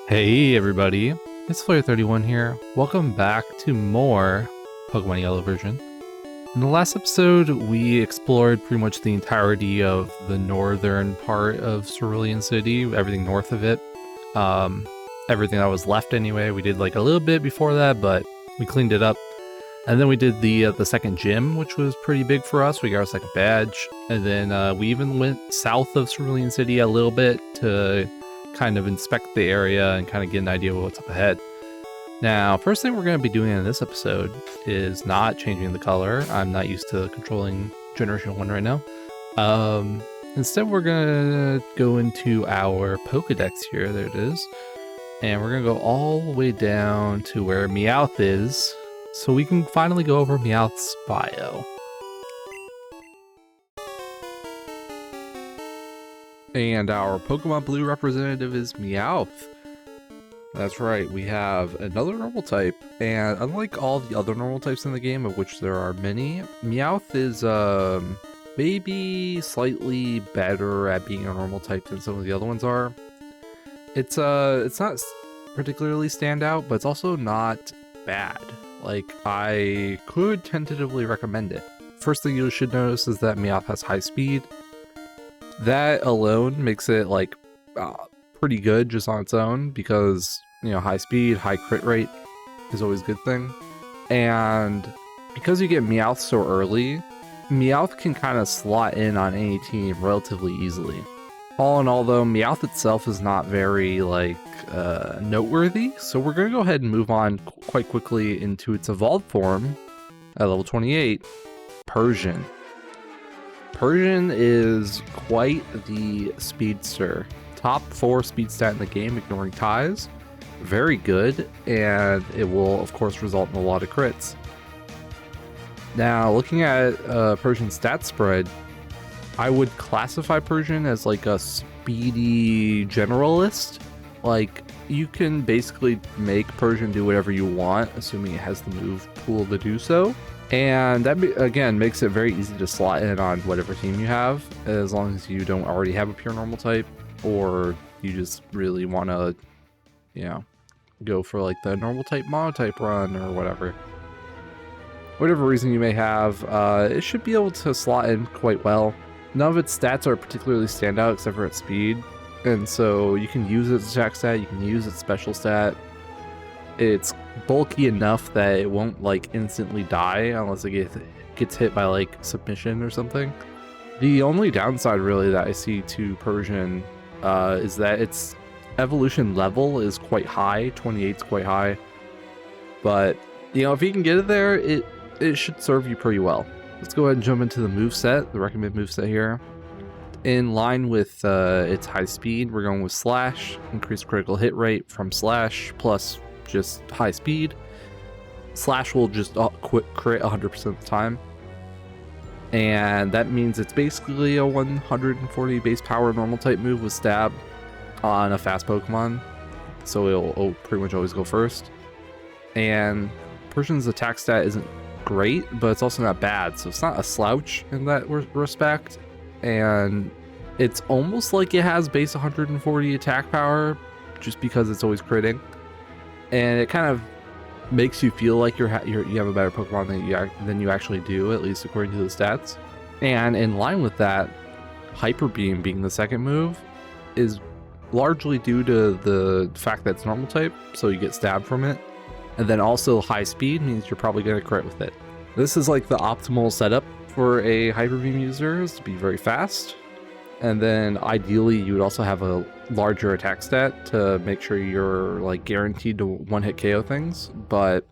Hey everybody, it's Flare31 here. Welcome back to more Pokemon Yellow version. In the last episode, we explored pretty much the entirety of the northern part of Cerulean City, everything north of it. Everything that was left anyway. We did like a little bit before that, but we cleaned it up. And then we did the second gym, which was pretty big for us. We got our second badge. And then we even went south of Cerulean City a little bit to kind of inspect the area and kind of get an idea of what's up ahead. Now, first thing we're going to be doing in this episode is not changing the color. I'm not used to controlling Generation 1 right now. Instead, we're going to go into our Pokedex here. There it is. And we're going to go all the way down to where Meowth is, so we can finally go over Meowth's bio. And our Pokemon Blue representative is Meowth. That's right, we have another normal type, and unlike all the other normal types in the game, of which there are many, Meowth is maybe slightly better at being a normal type than some of the other ones are. It's not particularly standout, but it's also not bad. Like, I could tentatively recommend it. First thing you should notice is that Meowth has high speed. That alone makes it like pretty good just on its own, because, you know, high speed, high crit rate is always a good thing. And because you get Meowth so early, Meowth can kind of slot in on any team relatively easily. All in all though, Meowth itself is not very like noteworthy, so we're going to go ahead and move on quite quickly into its evolved form at level 28, Persian. Persian is quite the speedster. Top 4 speed stat in the game, ignoring ties. Very good, and it will, of course, result in a lot of crits. Now, looking at Persian's stat spread, I would classify Persian as like a speedy generalist. Like, you can basically make Persian do whatever you want, assuming it has the move pool to do so. And that, again, makes it very easy to slot in on whatever team you have, as long as you don't already have a pure normal type, or you just really want to, you know, go for like the normal type monotype run or whatever. Whatever reason you may have, it should be able to slot in quite well. None of its stats are particularly standout except for its speed, and so you can use its attack stat, you can use its special stat. It's bulky enough that it won't like instantly die unless it gets hit by like submission or something. The only downside really that I see to Persian is that its evolution level is quite high. 28 is quite high, but you know, if you can get it there, it should serve you pretty well. Let's go ahead and jump into the moveset, the recommended moveset here. In line with its high speed, we're going with Slash, increased critical hit rate from Slash, plus just high speed. Slash will just crit 100% of the time. And that means it's basically a 140 base power normal type move with stab on a fast Pokemon. So it'll pretty much always go first. And Persian's attack stat isn't great, but it's also not bad. So it's not a slouch in that respect. And it's almost like it has base 140 attack power just because it's always critting. And it kind of makes you feel like you have a better Pokemon than you actually do, at least according to the stats. And in line with that, Hyper Beam being the second move is largely due to the fact that it's normal type, so you get stabbed from it. And then also high speed means you're probably going to crit with it. This is like the optimal setup for a Hyper Beam user, is to be very fast. And then ideally you would also have a larger attack stat to make sure you're like guaranteed to one-hit KO things. But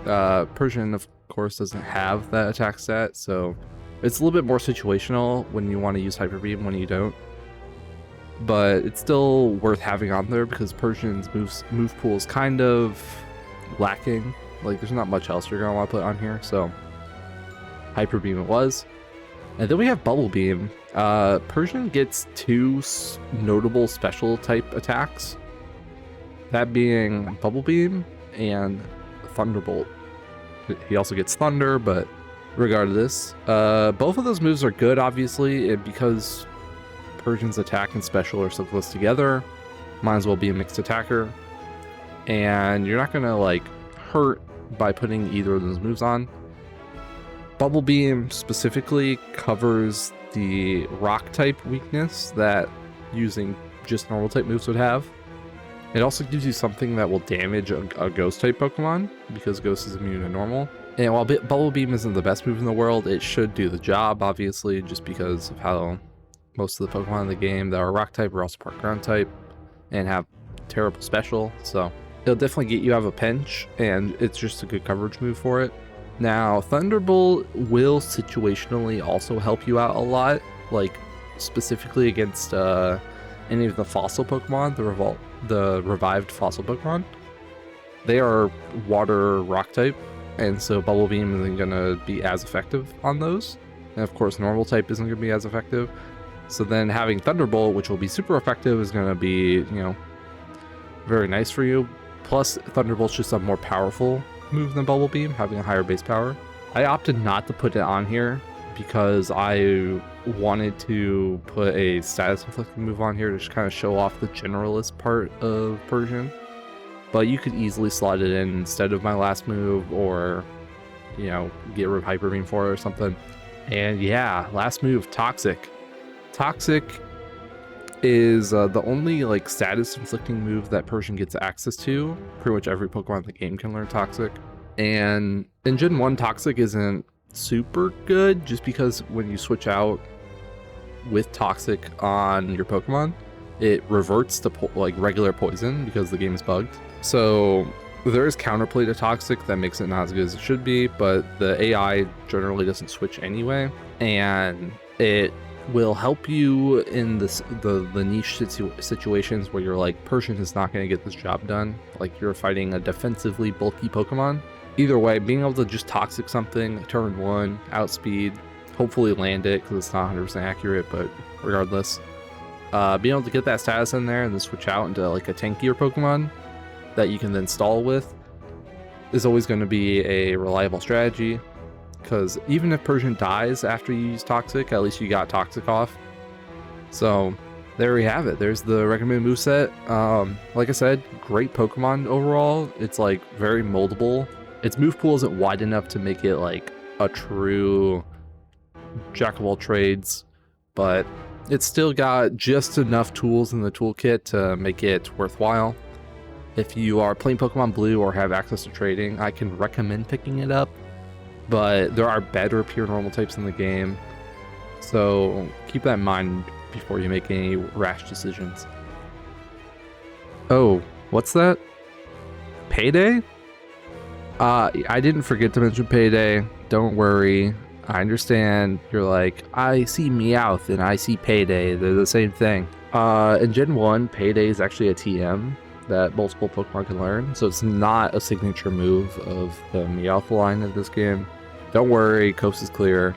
Persian, of course, doesn't have that attack stat, so it's a little bit more situational when you want to use Hyper Beam, when you don't. But it's still worth having on there because Persian's move pool is kind of lacking. Like, there's not much else you're going to want to put on here, so Hyper Beam it was. And then we have Bubble Beam. Persian gets 2 notable special type attacks, that being Bubble Beam and Thunderbolt. He also gets Thunder, but regardless, both of those moves are good, obviously, because Persian's attack and special are so close together. Might as well be a mixed attacker. and you're not gonna like hurt by putting either of those moves on. Bubble Beam specifically covers the rock type weakness that using just normal type moves would have. It also gives you something that will damage a ghost type Pokemon, because Ghost is immune to normal. And while Bubble Beam isn't the best move in the world, it should do the job, obviously, just because of how most of the Pokemon in the game that are rock type are also part ground type and have terrible special. So it'll definitely get you out of a pinch, and it's just a good coverage move for it. Now, Thunderbolt will situationally also help you out a lot, like specifically against any of the fossil Pokemon, the revived fossil Pokemon. They are water rock type, and so Bubble Beam isn't going to be as effective on those. And of course, normal type isn't going to be as effective. So then having Thunderbolt, which will be super effective, is going to be, you know, very nice for you. Plus, Thunderbolt's just a more powerful move than Bubble Beam, having a higher base power. I opted not to put it on here because I wanted to put a status inflicting move on here to just kind of show off the generalist part of Persian. But you could easily slot it in instead of my last move, or, you know, get rid of Hyper Beam for it or something. And yeah, last move, Toxic. Toxic is the only like status inflicting move that Persian gets access to. Pretty much every Pokemon in the game can learn Toxic. And in Gen 1, Toxic isn't super good, just because when you switch out with Toxic on your Pokemon, it reverts to like regular poison because the game is bugged. So there is counterplay to Toxic that makes it not as good as it should be, but the AI generally doesn't switch anyway, and it will help you in the niche situations where you're like, Persian is not going to get this job done, like you're fighting a defensively bulky Pokemon. Either way, being able to just Toxic something, turn 1, outspeed, hopefully land it because it's not 100% accurate, but regardless, being able to get that status in there and then switch out into like a tankier Pokemon that you can then stall with is always going to be a reliable strategy. Because even if Persian dies after you use Toxic, at least you got Toxic off. So there we have it. There's the recommended moveset. Like I said, great Pokemon overall. It's like very moldable. Its move pool isn't wide enough to make it like a true jack of all trades, but it's still got just enough tools in the toolkit to make it worthwhile. If you are playing Pokemon Blue or have access to trading, I can recommend picking it up. But there are better pure normal types in the game, so keep that in mind before you make any rash decisions. Oh, what's that? Payday? I didn't forget to mention Payday. Don't worry. I understand. You're like, I see Meowth and I see Payday. They're the same thing. In Gen 1, Payday is actually a TM that multiple Pokemon can learn, so it's not a signature move of the Meowth line of this game. Don't worry, coast is clear.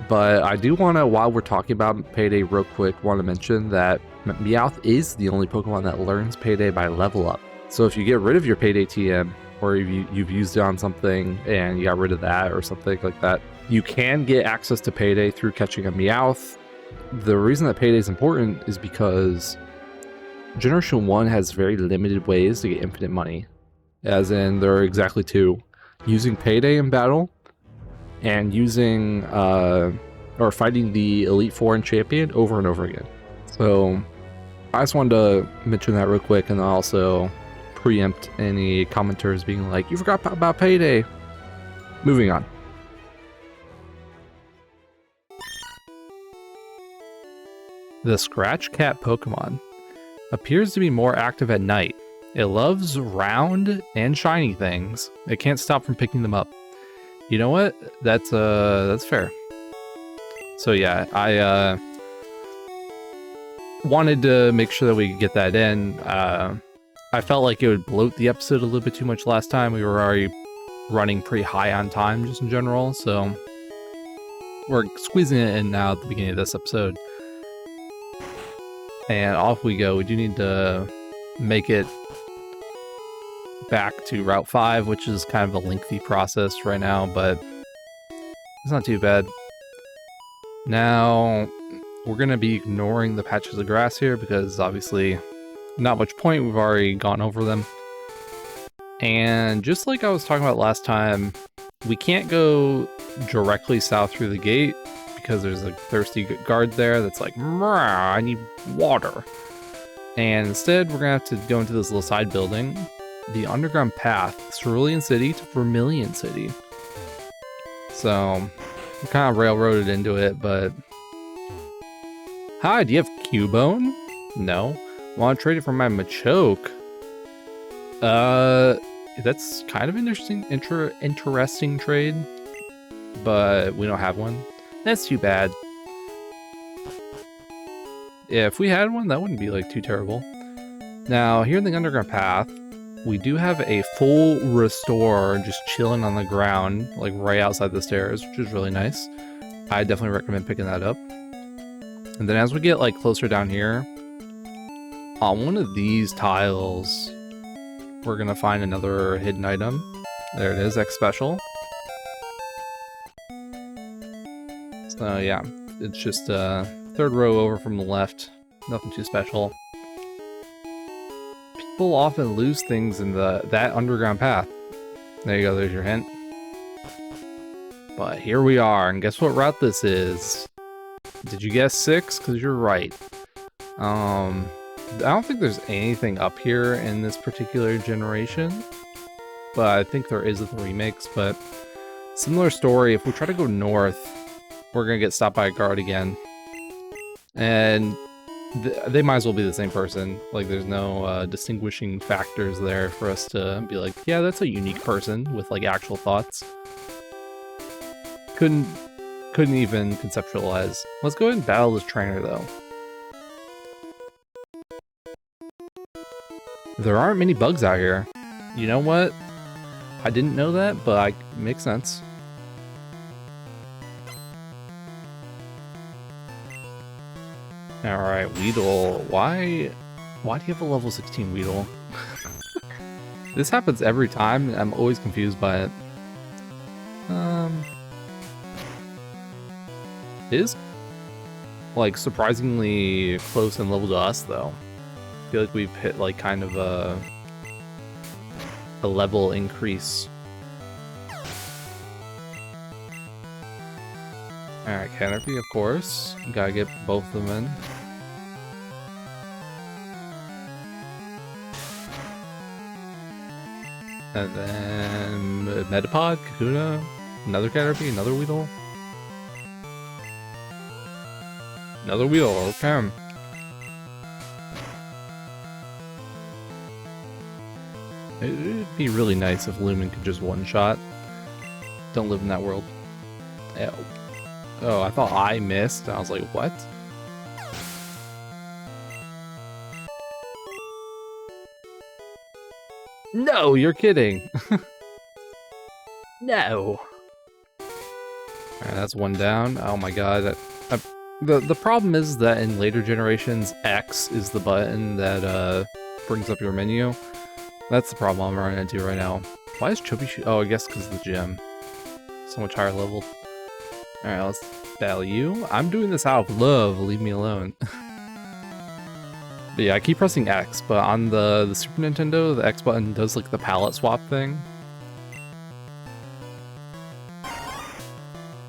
But I do want to, while we're talking about Payday real quick, want to mention that Meowth is the only Pokemon that learns Payday by level up. So if you get rid of your Payday TM, or you've used it on something and you got rid of that or something like that, you can get access to Payday through catching a Meowth. The reason that Payday is important is because Generation 1 has very limited ways to get infinite money. As in, there are exactly 2. Using Payday in battle, and using or fighting the Elite Four and Champion over and over again. So I just wanted to mention that real quick, and also preempt any commenters being like, you forgot about Payday. Moving on. The Scratch Cat Pokemon appears to be more active at night. It loves round and shiny things. It can't stop from picking them up. You know what? That's fair. So yeah, I wanted to make sure that we could get that in. I felt like it would bloat the episode a little bit too much last time. We were already running pretty high on time just in general, so we're squeezing it in now at the beginning of this episode. And off we go. We do need to make it back to Route 5, which is kind of a lengthy process right now, but it's not too bad. Now, we're going to be ignoring the patches of grass here because obviously not much point. We've already gone over them. And just like I was talking about last time, we can't go directly south through the gate because there's a thirsty guard there that's like, I need water. And instead, we're gonna have to go into this little side building, the underground path, Cerulean City to Vermilion City. So, we kind of railroaded into it, but... Hi, do you have Cubone? No. Want to trade it for my Machoke? That's kind of an interesting trade, but we don't have one. That's too bad. Yeah, if we had one, that wouldn't be like too terrible. Now, here in the underground path, we do have a full restore just chilling on the ground, like right outside the stairs, which is really nice. I definitely recommend picking that up. And then as we get like closer down here, on one of these tiles, we're gonna find another hidden item. There it is, X Special. So yeah, it's just third row over from the left. Nothing too special. People often lose things in that underground path. There you go, there's your hint. But here we are, and guess what route this is? Did you guess 6? Because you're right. I don't think there's anything up here in this particular generation, but I think there is with the remakes. But similar story, if we try to go north, we're gonna get stopped by a guard again. And they might as well be the same person. Like, there's no distinguishing factors there for us to be like, yeah, that's a unique person with like actual thoughts. Couldn't even conceptualize. Let's go ahead and battle this trainer though. There aren't many bugs out here. You know what? I didn't know that, but it makes sense. Alright, Weedle. Why do you have a level 16 Weedle? This happens every time, and I'm always confused by it. It is, like, surprisingly close in level to us, though. I feel like we've hit, like, kind of a level increase. Alright, Canopy, of course. Gotta get both of them in. And then Metapod, Kakuna, another Caterpie, another Weedle. Another Weedle, okay. It'd be really nice if Lumen could just one-shot. Don't live in that world. Ew. Oh, I thought I missed. I was like, what? No, you're kidding. No. Alright, that's one down. Oh my god. The problem is that in later generations, X is the button that brings up your menu. That's the problem I'm running into right now. Why is Chubby Oh, I guess because of the gym. So much higher level. Alright, let's battle you. I'm doing this out of love, leave me alone. But yeah, I keep pressing X, but on the Super Nintendo, the X button does like the palette swap thing.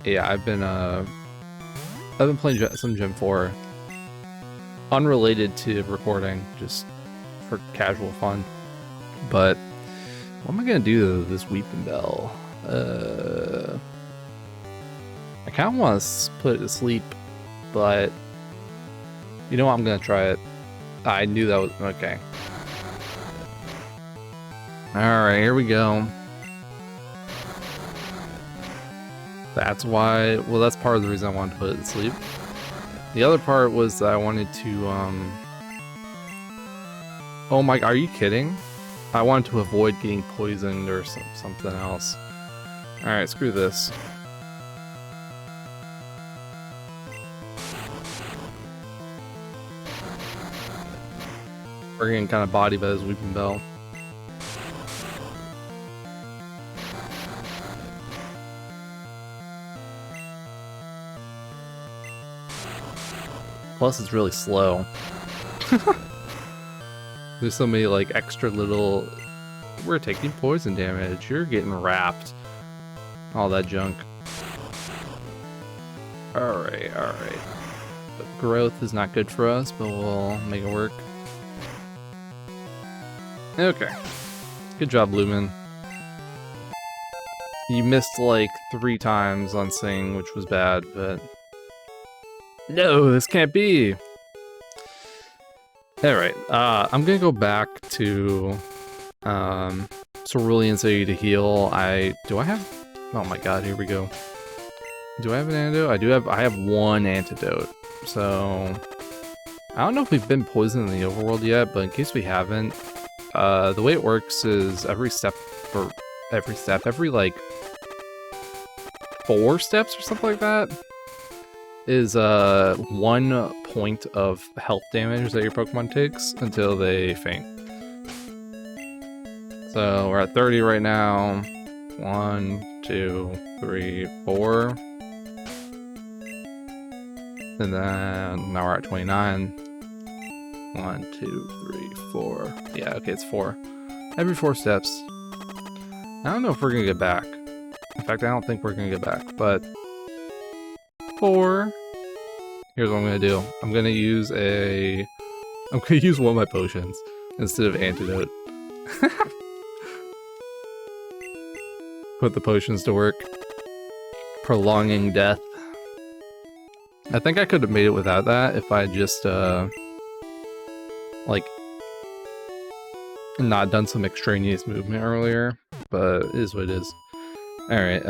Yeah, I've been playing some Gen 4. Unrelated to recording, just for casual fun. But what am I gonna do to this Weeping Bell? I kind of want to put it to sleep, but you know what? I'm gonna try it. I knew that was okay. Alright, here we go. That's why, well, that's part of the reason I wanted to put it to sleep. The other part was that I wanted to, oh my, are you kidding? I wanted to avoid getting poisoned or something else. Alright, screw this. We're getting kind of bodied by this Weeping Bell. Plus, it's really slow. There's so many like extra little We're taking poison damage. You're getting wrapped. All that junk. Alright, alright. Growth is not good for us, but we'll make it work. Okay. Good job, Lumen. You missed like 3 times on Sing, which was bad, but... No, this can't be! Alright, I'm gonna go back to Cerulean City to heal. Do I have... Oh my god, here we go. Do I have an antidote? I have 1 antidote. So... I don't know if we've been poisoned in the overworld yet, but in case we haven't, the way it works is every like 4 steps or something like that is 1 point of health damage that your Pokemon takes until they faint. So we're at 30 right now. 1, 2, 3, 4. And then now we're at 29. 1, 2, 3, 4. Yeah, okay, it's 4. Every 4 steps. I don't know if we're gonna get back. In fact, I don't think we're gonna get back, but 4. Here's what I'm gonna do. I'm gonna use one of my potions instead of antidote. Put the potions to work. Prolonging death. I think I could have made it without that if I just like not done some extraneous movement earlier, but it is what it is. Alright,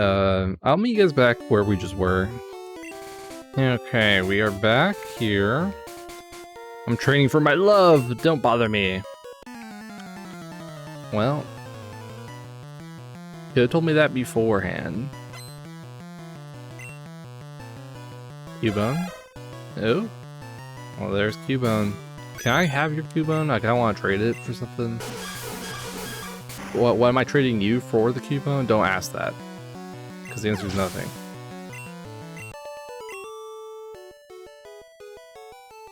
I'll meet you guys back where we just were. Okay, we are back here. I'm training for my love! Don't bother me! Well, you could have told me that beforehand. Cubone? Oh? Well, there's Cubone. Can I have your Cubone? Like, I want to trade it for something. What am I trading you for the Cubone? Don't ask that. Because the answer is nothing.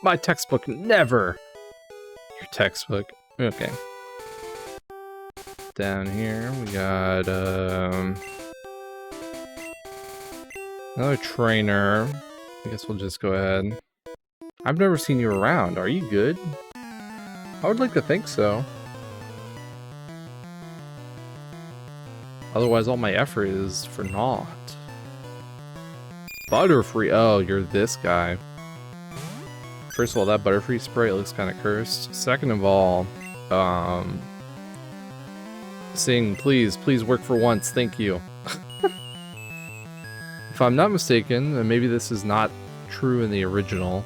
My textbook, never! Your textbook. Okay. Down here, we got, another trainer. I guess we'll just go ahead. I've never seen you around. Are you good? I would like to think so. Otherwise, all my effort is for naught. Butterfree. Oh, you're this guy. First of all, that Butterfree spray looks kind of cursed. Second of all, Sing, please work for once. Thank you. If I'm not mistaken, and maybe this is not true in the original,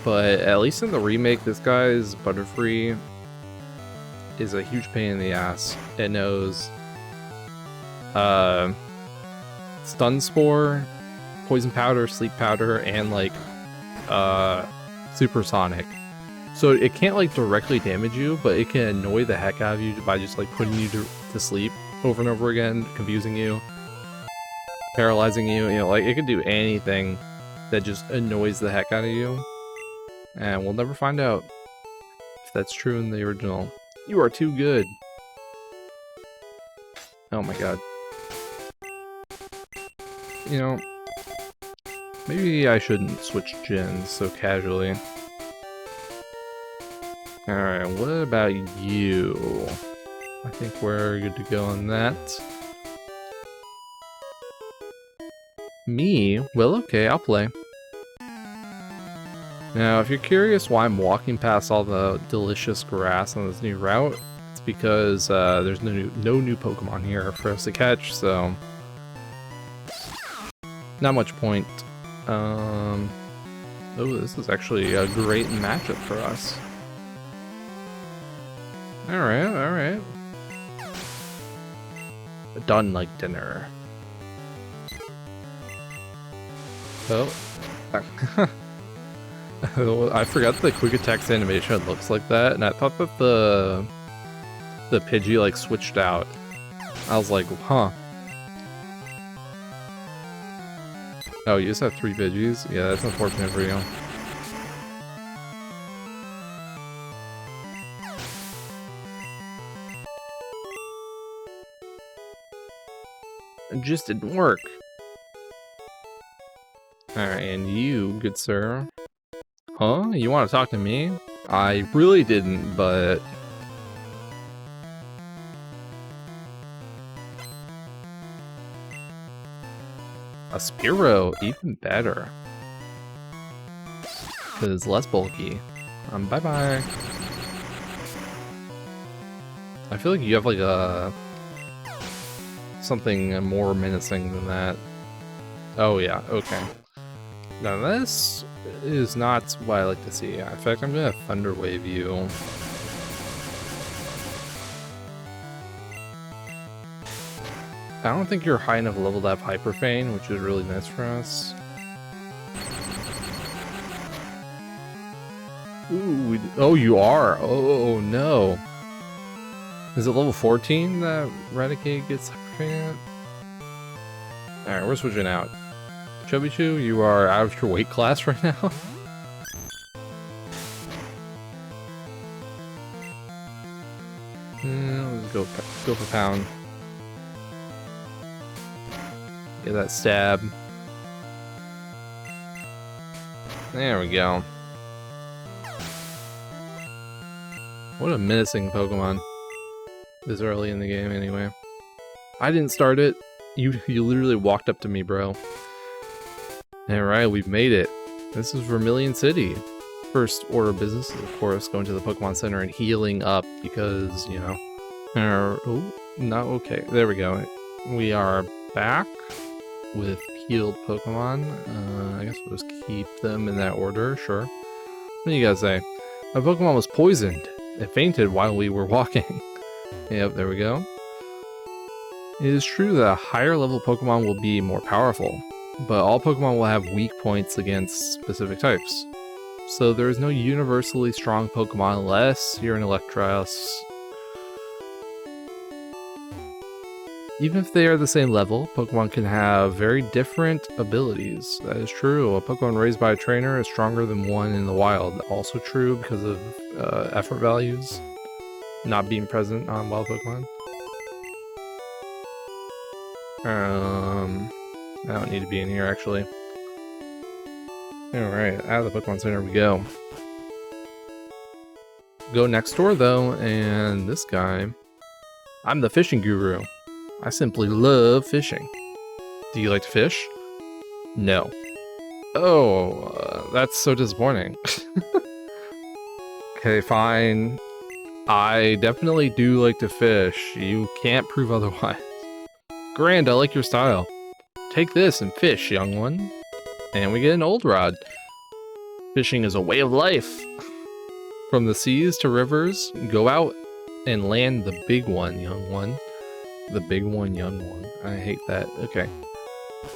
but at least in the remake, this guy's Butterfree is a huge pain in the ass. It knows Stun Spore, Poison Powder, Sleep Powder, and like Supersonic. So it can't like directly damage you, but it can annoy the heck out of you by just like putting you to sleep over and over again, confusing you, paralyzing you, you know, like it can do anything that just annoys the heck out of you. And we'll never find out if that's true in the original. You are too good. Oh my god. You know, maybe I shouldn't switch gens so casually. Alright, what about you? I think we're good to go on that. Me? Well, okay, I'll play. Now, if you're curious why I'm walking past all the delicious grass on this new route, it's because there's no new Pokemon here for us to catch, so not much point. Oh, this is actually a great matchup for us. Alright, alright. Done like dinner. Oh. I forgot the quick attacks animation looks like that, and I thought that the Pidgey like switched out. I was like, huh. Oh, you just have 3 Pidgeys? Yeah, that's unfortunate for you. It just didn't work. Alright, and you, good sir. Huh? You want to talk to me? I really didn't, but... A Spearow, even better. Because less bulky. Bye-bye. I feel like you have like a... something more menacing than that. Oh yeah, okay. Now this is not what I like to see. In fact, I'm gonna Thunder Wave you. I don't think you're high enough level to have Hyper Feign, which is really nice for us. Ooh, oh, you are. Oh no. Is it level 14 that Raticate gets Hyper Feign at? Alright, we're switching out. Chubbichoo, you are out of your weight class right now. Let's go for pound. Get that stab. There we go. What a menacing Pokemon. This early in the game anyway. I didn't start it. You literally walked up to me, bro. Alright, we've made it. This is Vermilion City. First order of business is, of course, going to the Pokemon Center and healing up because, you know... oh, no, okay. There we go. We are back with healed Pokemon. I guess we'll just keep them in that order, sure. What do you guys say? My Pokemon was poisoned. It fainted while we were walking. Yep, there we go. It is true that a higher level Pokemon will be more powerful, but all Pokemon will have weak points against specific types. So there is no universally strong Pokemon unless you're an Electros. Even if they are the same level, Pokemon can have very different abilities. That is true. A Pokemon raised by a trainer is stronger than one in the wild. Also true because of effort values not being present on wild Pokemon. I don't need to be in here, actually. Alright, out of the Pokemon Center we go. Go next door, though, and this guy... I'm the fishing guru. I simply love fishing. Do you like to fish? No. Oh, that's so disappointing. Okay, fine. I definitely do like to fish. You can't prove otherwise. Grand, I like your style. Take this and fish, young one. And we get an old rod. Fishing is a way of life. From the seas to rivers, go out and land the big one, young one. The big one, young one. I hate that. Okay.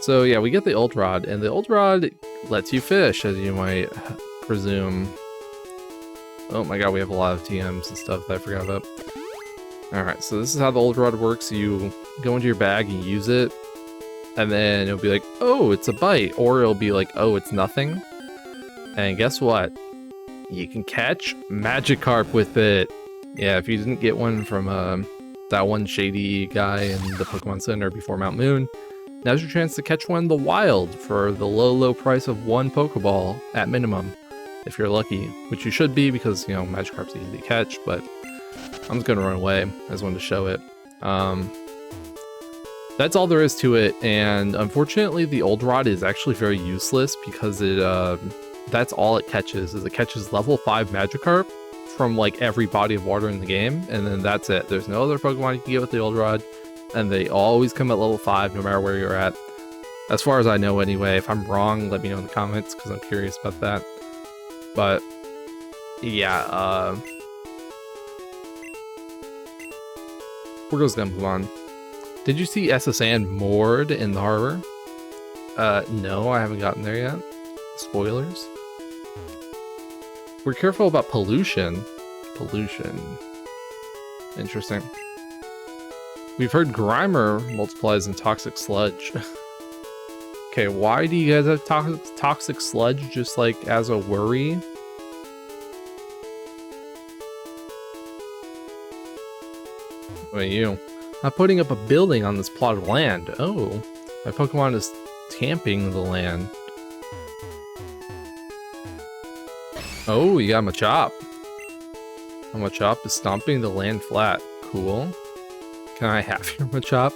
So yeah, we get the old rod, and the old rod lets you fish, as you might presume. Oh my god, we have a lot of TMs and stuff that I forgot about. Alright, so this is how the old rod works. You go into your bag and use it, and then it'll be like, oh, it's a bite, or it'll be like, oh, it's nothing. And guess what? You can catch Magikarp with it. Yeah, if you didn't get one from that one shady guy in the Pokemon Center before Mount Moon, now's your chance to catch one in the wild for the low price of one Pokeball at minimum, if you're lucky, which you should be because, you know, Magikarp's easy to catch, but I'm just gonna run away. I just wanted to show it. That's all there is to it, and unfortunately the old rod is actually very useless because it that's all it catches, is it catches level 5 Magikarp from like every body of water in the game, and then that's it. There's no other Pokemon you can get with the old rod, and they always come at level 5 no matter where you're at. As far as I know anyway. If I'm wrong, let me know in the comments because I'm curious about that. But yeah, where goes Gumbumon? Did you see SSN moored in the harbor? No, I haven't gotten there yet. Spoilers. We're careful about pollution. Interesting. We've heard Grimer multiplies in toxic sludge. Okay, why do you guys have toxic sludge just like as a worry? What about you? I'm putting up a building on this plot of land. Oh, my Pokemon is tamping the land. Oh, you got Machop. Machop is stomping the land flat. Cool. Can I have your Machop?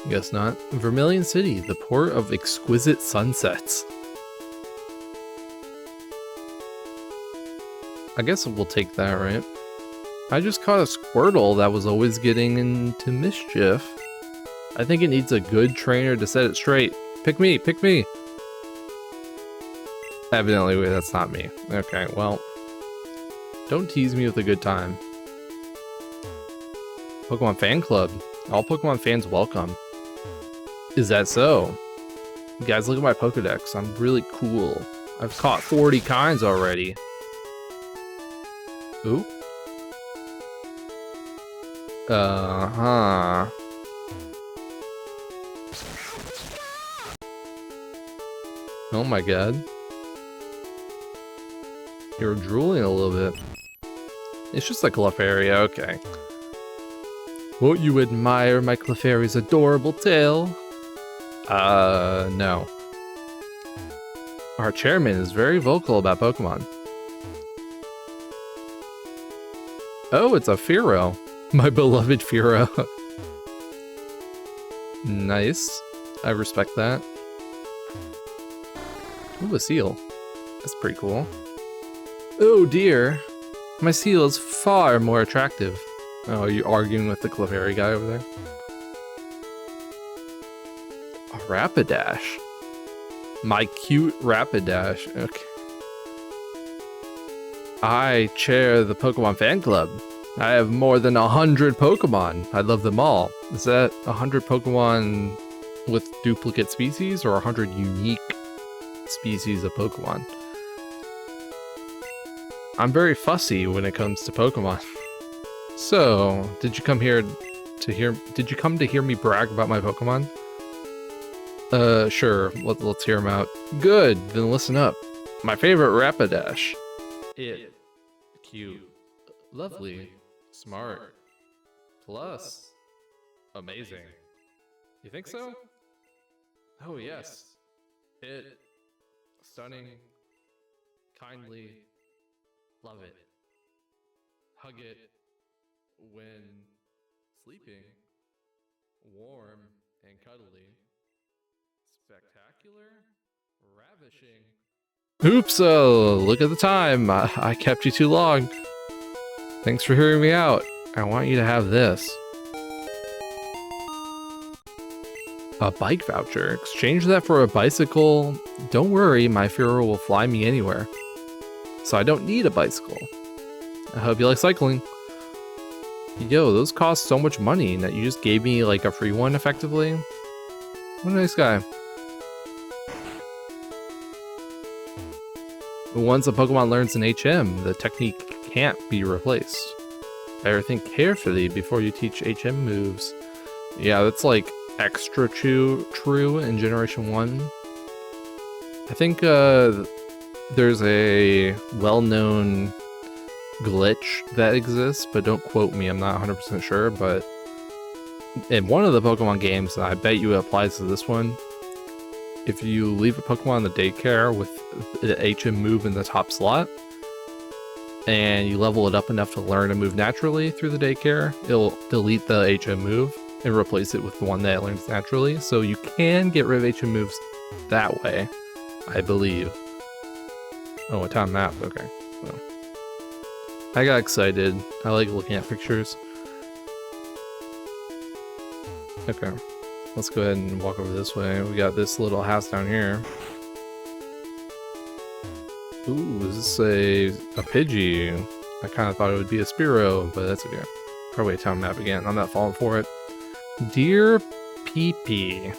Guess not. Vermilion City, the port of exquisite sunsets. I guess we'll take that, right? I just caught a Squirtle that was always getting into mischief. I think it needs a good trainer to set it straight. Pick me, pick me! Evidently, wait, that's not me. Okay, well. Don't tease me with a good time. Pokemon Fan Club. All Pokemon fans welcome. Is that so? Guys, look at my Pokedex. I'm really cool. I've caught 40 kinds already. Ooh. Uh-huh. Oh my god. You're drooling a little bit. It's just a Clefairy, okay. Won't you admire my Clefairy's adorable tail? No. Our chairman is very vocal about Pokemon. Oh, it's a Fearow. My beloved Fearow. Nice. I respect that. Ooh, a seal. That's pretty cool. Oh dear. My seal is far more attractive. Oh, are you arguing with the Clefairy guy over there? A Rapidash. My cute Rapidash. Okay. I chair the Pokemon Fan Club. I have more than 100 Pokemon. I love them all. Is that 100 Pokemon with duplicate species or 100 unique species of Pokemon? I'm very fussy when it comes to Pokemon. So, did you come to hear me brag about my Pokemon? Sure. Let's hear them out. Good. Then listen up. My favorite Rapidash. It. Cute. Lovely. Smart. Plus. Amazing. You think so? Oh, yes. It. Stunning. Kindly. Love it. Hug it. When sleeping. Warm and cuddly. Spectacular. Ravishing. Oops, look at the time. I kept you too long. Thanks for hearing me out. I want you to have this. A bike voucher. Exchange that for a bicycle. Don't worry, my Fearow will fly me anywhere. So I don't need a bicycle. I hope you like cycling. Yo, those cost so much money that you just gave me like a free one effectively. What a nice guy. Once a Pokemon learns an HM, the technique can't be replaced. Better think carefully before you teach HM moves. Yeah, that's like extra true in Generation 1. I think there's a well-known glitch that exists, but don't quote me, I'm not 100% sure, but in one of the Pokemon games, and I bet you it applies to this one, if you leave a Pokemon in the daycare with the HM move in the top slot, and you level it up enough to learn a move naturally through the daycare, it'll delete the HM move and replace it with the one that it learns naturally. So you can get rid of HM moves that way, I believe. Oh, a town map, okay. Well, I got excited. I like looking at pictures. Okay. Let's go ahead and walk over this way. We got this little house down here. Ooh, is this a Pidgey? I kind of thought it would be a Spearow, but that's okay. Probably a town map again. I'm not falling for it. Dear Pippi,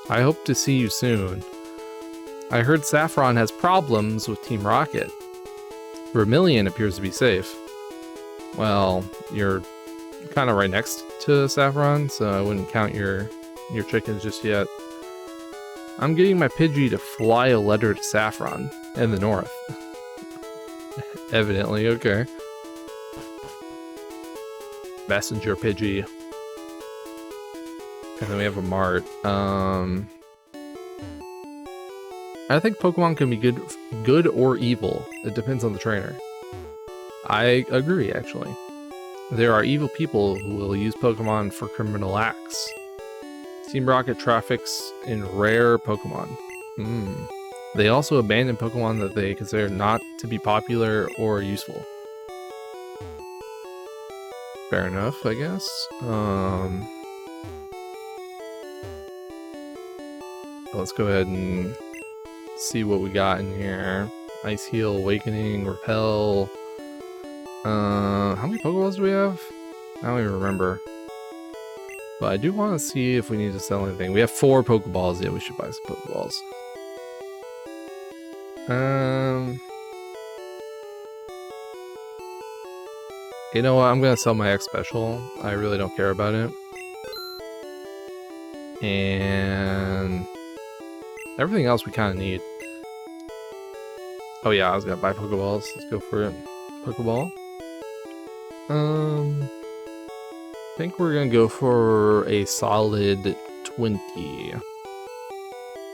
I hope to see you soon. I heard Saffron has problems with Team Rocket. Vermilion appears to be safe. Well, you're kind of right next to Saffron, so I wouldn't count your chickens just yet. I'm getting my Pidgey to fly a letter to Saffron in the north. Messenger Pidgey. And then we have a Mart. I think Pokemon can be good or evil. It depends on the trainer. I agree, actually. There are evil people who will use Pokemon for criminal acts. Team Rocket traffics in rare Pokemon. They also abandon Pokemon that they consider not to be popular or useful. Fair enough, I guess. Let's go ahead and see what we got in here. Ice Heal, Awakening, Repel. How many Pokeballs do we have? I don't even remember. But I do want to see if we need to sell anything. We have 4 Pokeballs. Yeah, we should buy some Pokeballs. You know what? I'm gonna sell my X Special. I really don't care about it. And everything else we kind of need. Oh yeah, I was gonna buy Pokeballs. Let's go for it. Pokeball. I think we're gonna go for a solid 20.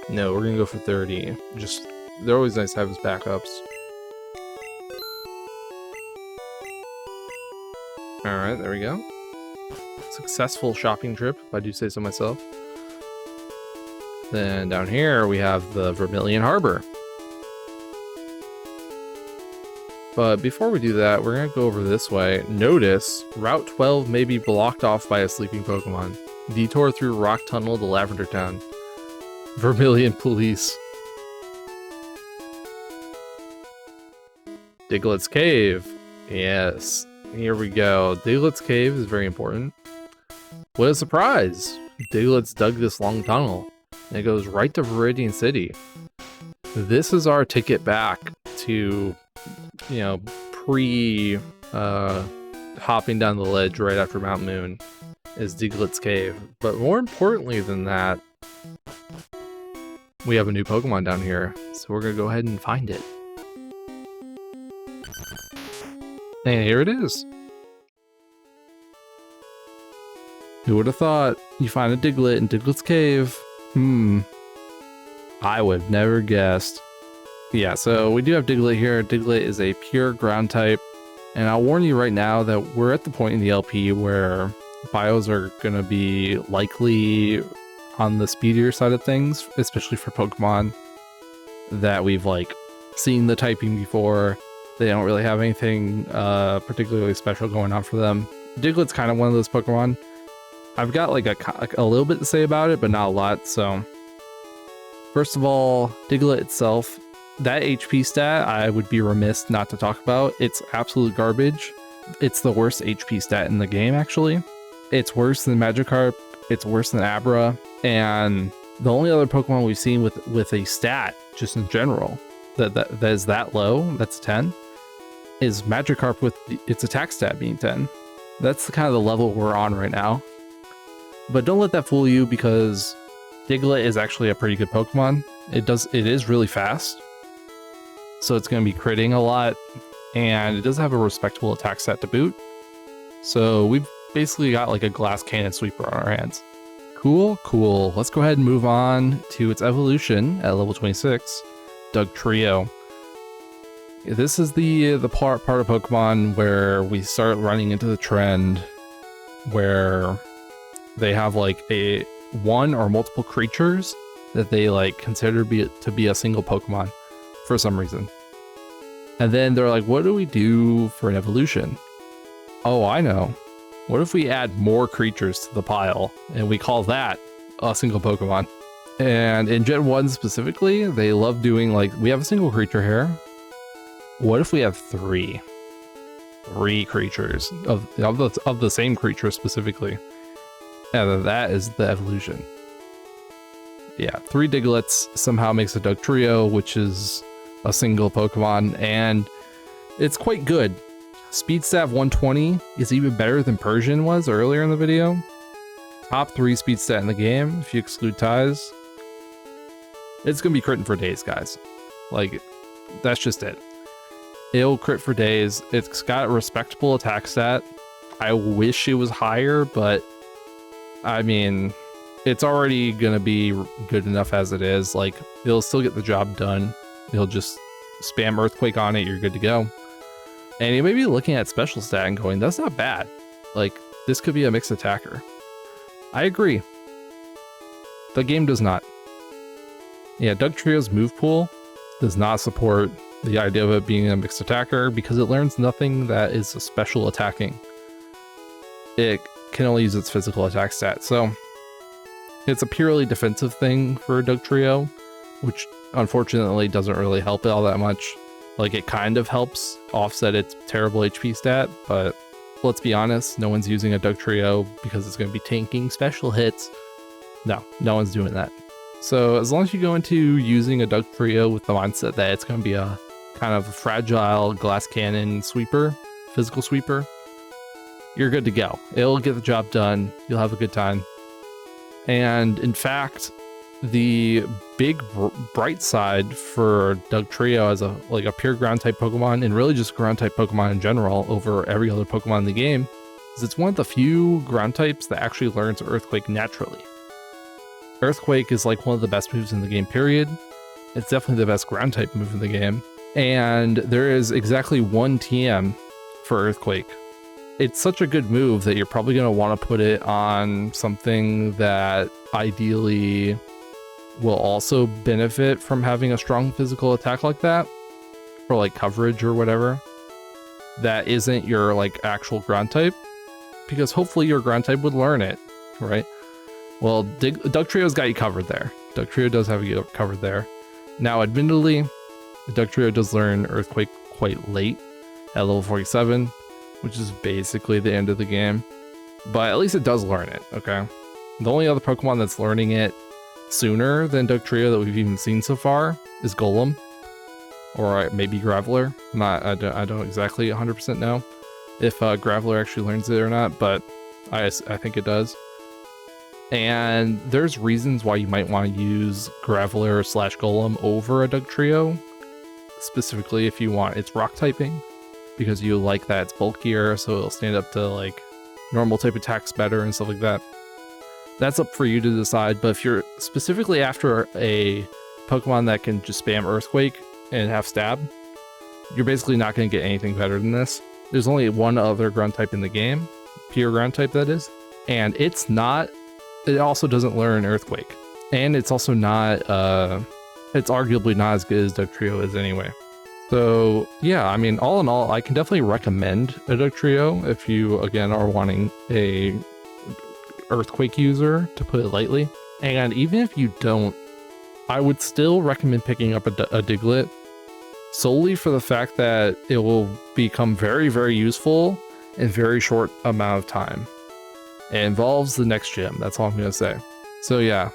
No, we're gonna go for 30. Just, they're always nice to have as backups. Alright, there we go. Successful shopping trip, if I do say so myself. Then down here we have the Vermilion Harbor. But before we do that, we're going to go over this way. Notice, Route 12 may be blocked off by a sleeping Pokemon. Detour through Rock Tunnel to Lavender Town. Vermilion Police. Diglett's Cave. Yes, here we go. Diglett's Cave is very important. What a surprise! Diglett's dug this long tunnel, and it goes right to Viridian City. This is our ticket back to, you know, hopping down the ledge right after Mount Moon is Diglett's Cave. But more importantly than that, we have a new Pokemon down here, so we're gonna go ahead and find it. And here it is. Who would have thought you find a Diglett in Diglett's Cave? I would have never guessed. Yeah, so we do have Diglett here. Diglett is a pure ground type, and I'll warn you right now that we're at the point in the LP where bios are going to be likely on the speedier side of things, especially for Pokemon that we've like seen the typing before. They don't really have anything particularly special going on for them. Diglett's kind of one of those Pokemon. I've got like a little bit to say about it, but not a lot. So first of all, Diglett itself, that HP stat I would be remiss not to talk about. It's absolute garbage. It's the worst HP stat in the game, actually. It's worse than Magikarp, it's worse than Abra, and the only other Pokemon we've seen with a stat, just in general, that is that low, that's 10, is Magikarp with its attack stat being 10. That's the kind of the level we're on right now. But don't let that fool you, because Diglett is actually a pretty good Pokemon. It is really fast, so it's going to be critting a lot, and it does have a respectable attack stat to boot. So we've basically got like a glass cannon sweeper on our hands. Cool. Let's go ahead and move on to its evolution at level 26, Dugtrio. This is the part of Pokemon where we start running into the trend where they have like a one or multiple creatures that they like consider to be a single Pokemon for some reason. And then they're like, what do we do for an evolution? Oh, I know. What if we add more creatures to the pile and we call that a single Pokemon? And in Gen 1 specifically, they love doing like, we have a single creature here. What if we have three creatures of the same creature specifically? And that is the evolution. Yeah, 3 Digletts somehow makes a Dugtrio, which is a single Pokemon, and it's quite good. Speed stat 120 is even better than Persian was earlier in the video. Top 3 speed stat in the game, if you exclude ties. It's gonna be critting for days, guys. Like, that's just it. It'll crit for days. It's got a respectable attack stat. I wish it was higher, but I mean, it's already gonna be good enough as it is. Like, it'll still get the job done. You'll just spam Earthquake on it, you're good to go. And you may be looking at special stat and going, that's not bad. Like, this could be a mixed attacker. I agree. The game does not. Yeah, Dugtrio's move pool does not support the idea of it being a mixed attacker because it learns nothing that is a special attacking. It can only use its physical attack stat. So it's a purely defensive thing for Dugtrio, which unfortunately doesn't really help it all that much. Like, it kind of helps offset its terrible HP stat, but let's be honest, no one's using a Dugtrio because it's going to be tanking special hits. No one's doing that. So as long as you go into using a Dugtrio with the mindset that it's going to be a kind of fragile glass cannon sweeper, physical sweeper, you're good to go. It'll get the job done. You'll have a good time. And in fact, the big bright side for Dugtrio as a pure ground type Pokemon, and really just ground type Pokemon in general over every other Pokemon in the game, is it's one of the few ground types that actually learns Earthquake naturally. Earthquake is like one of the best moves in the game, period. It's definitely the best ground type move in the game. And there is exactly one TM for Earthquake. It's such a good move that you're probably going to want to put it on something that ideally will also benefit from having a strong physical attack like that, for like coverage or whatever, that isn't your like actual ground type, because hopefully your ground type would learn it, right? Well, Dugtrio's got you covered there. Dugtrio does have you covered there. Now, admittedly, Dugtrio does learn Earthquake quite late at level 47, which is basically the end of the game, but at least it does learn it, okay? The only other Pokemon that's learning it sooner than Dugtrio that we've even seen so far is Golem, or maybe Graveler. I don't exactly 100% know if Graveler actually learns it or not, but I think it does. And there's reasons why you might want to use Graveler / Golem over a Dugtrio, specifically if you want its rock typing, because you like that it's bulkier, so it'll stand up to like normal type attacks better and stuff like that. That's up for you to decide, but if you're specifically after a Pokemon that can just spam Earthquake and have stab, you're basically not going to get anything better than this. There's only one other ground type in the game, pure ground type that is, and it also doesn't learn Earthquake. And it's also not, it's arguably not as good as Dugtrio is anyway. So yeah, I mean, all in all, I can definitely recommend a Dugtrio if you, again, are wanting a Earthquake user, to put it lightly. And even if you don't, I would still recommend picking up a Diglett, solely for the fact that it will become very, very useful in a very short amount of time. It involves the next gym, that's all I'm going to say. So yeah,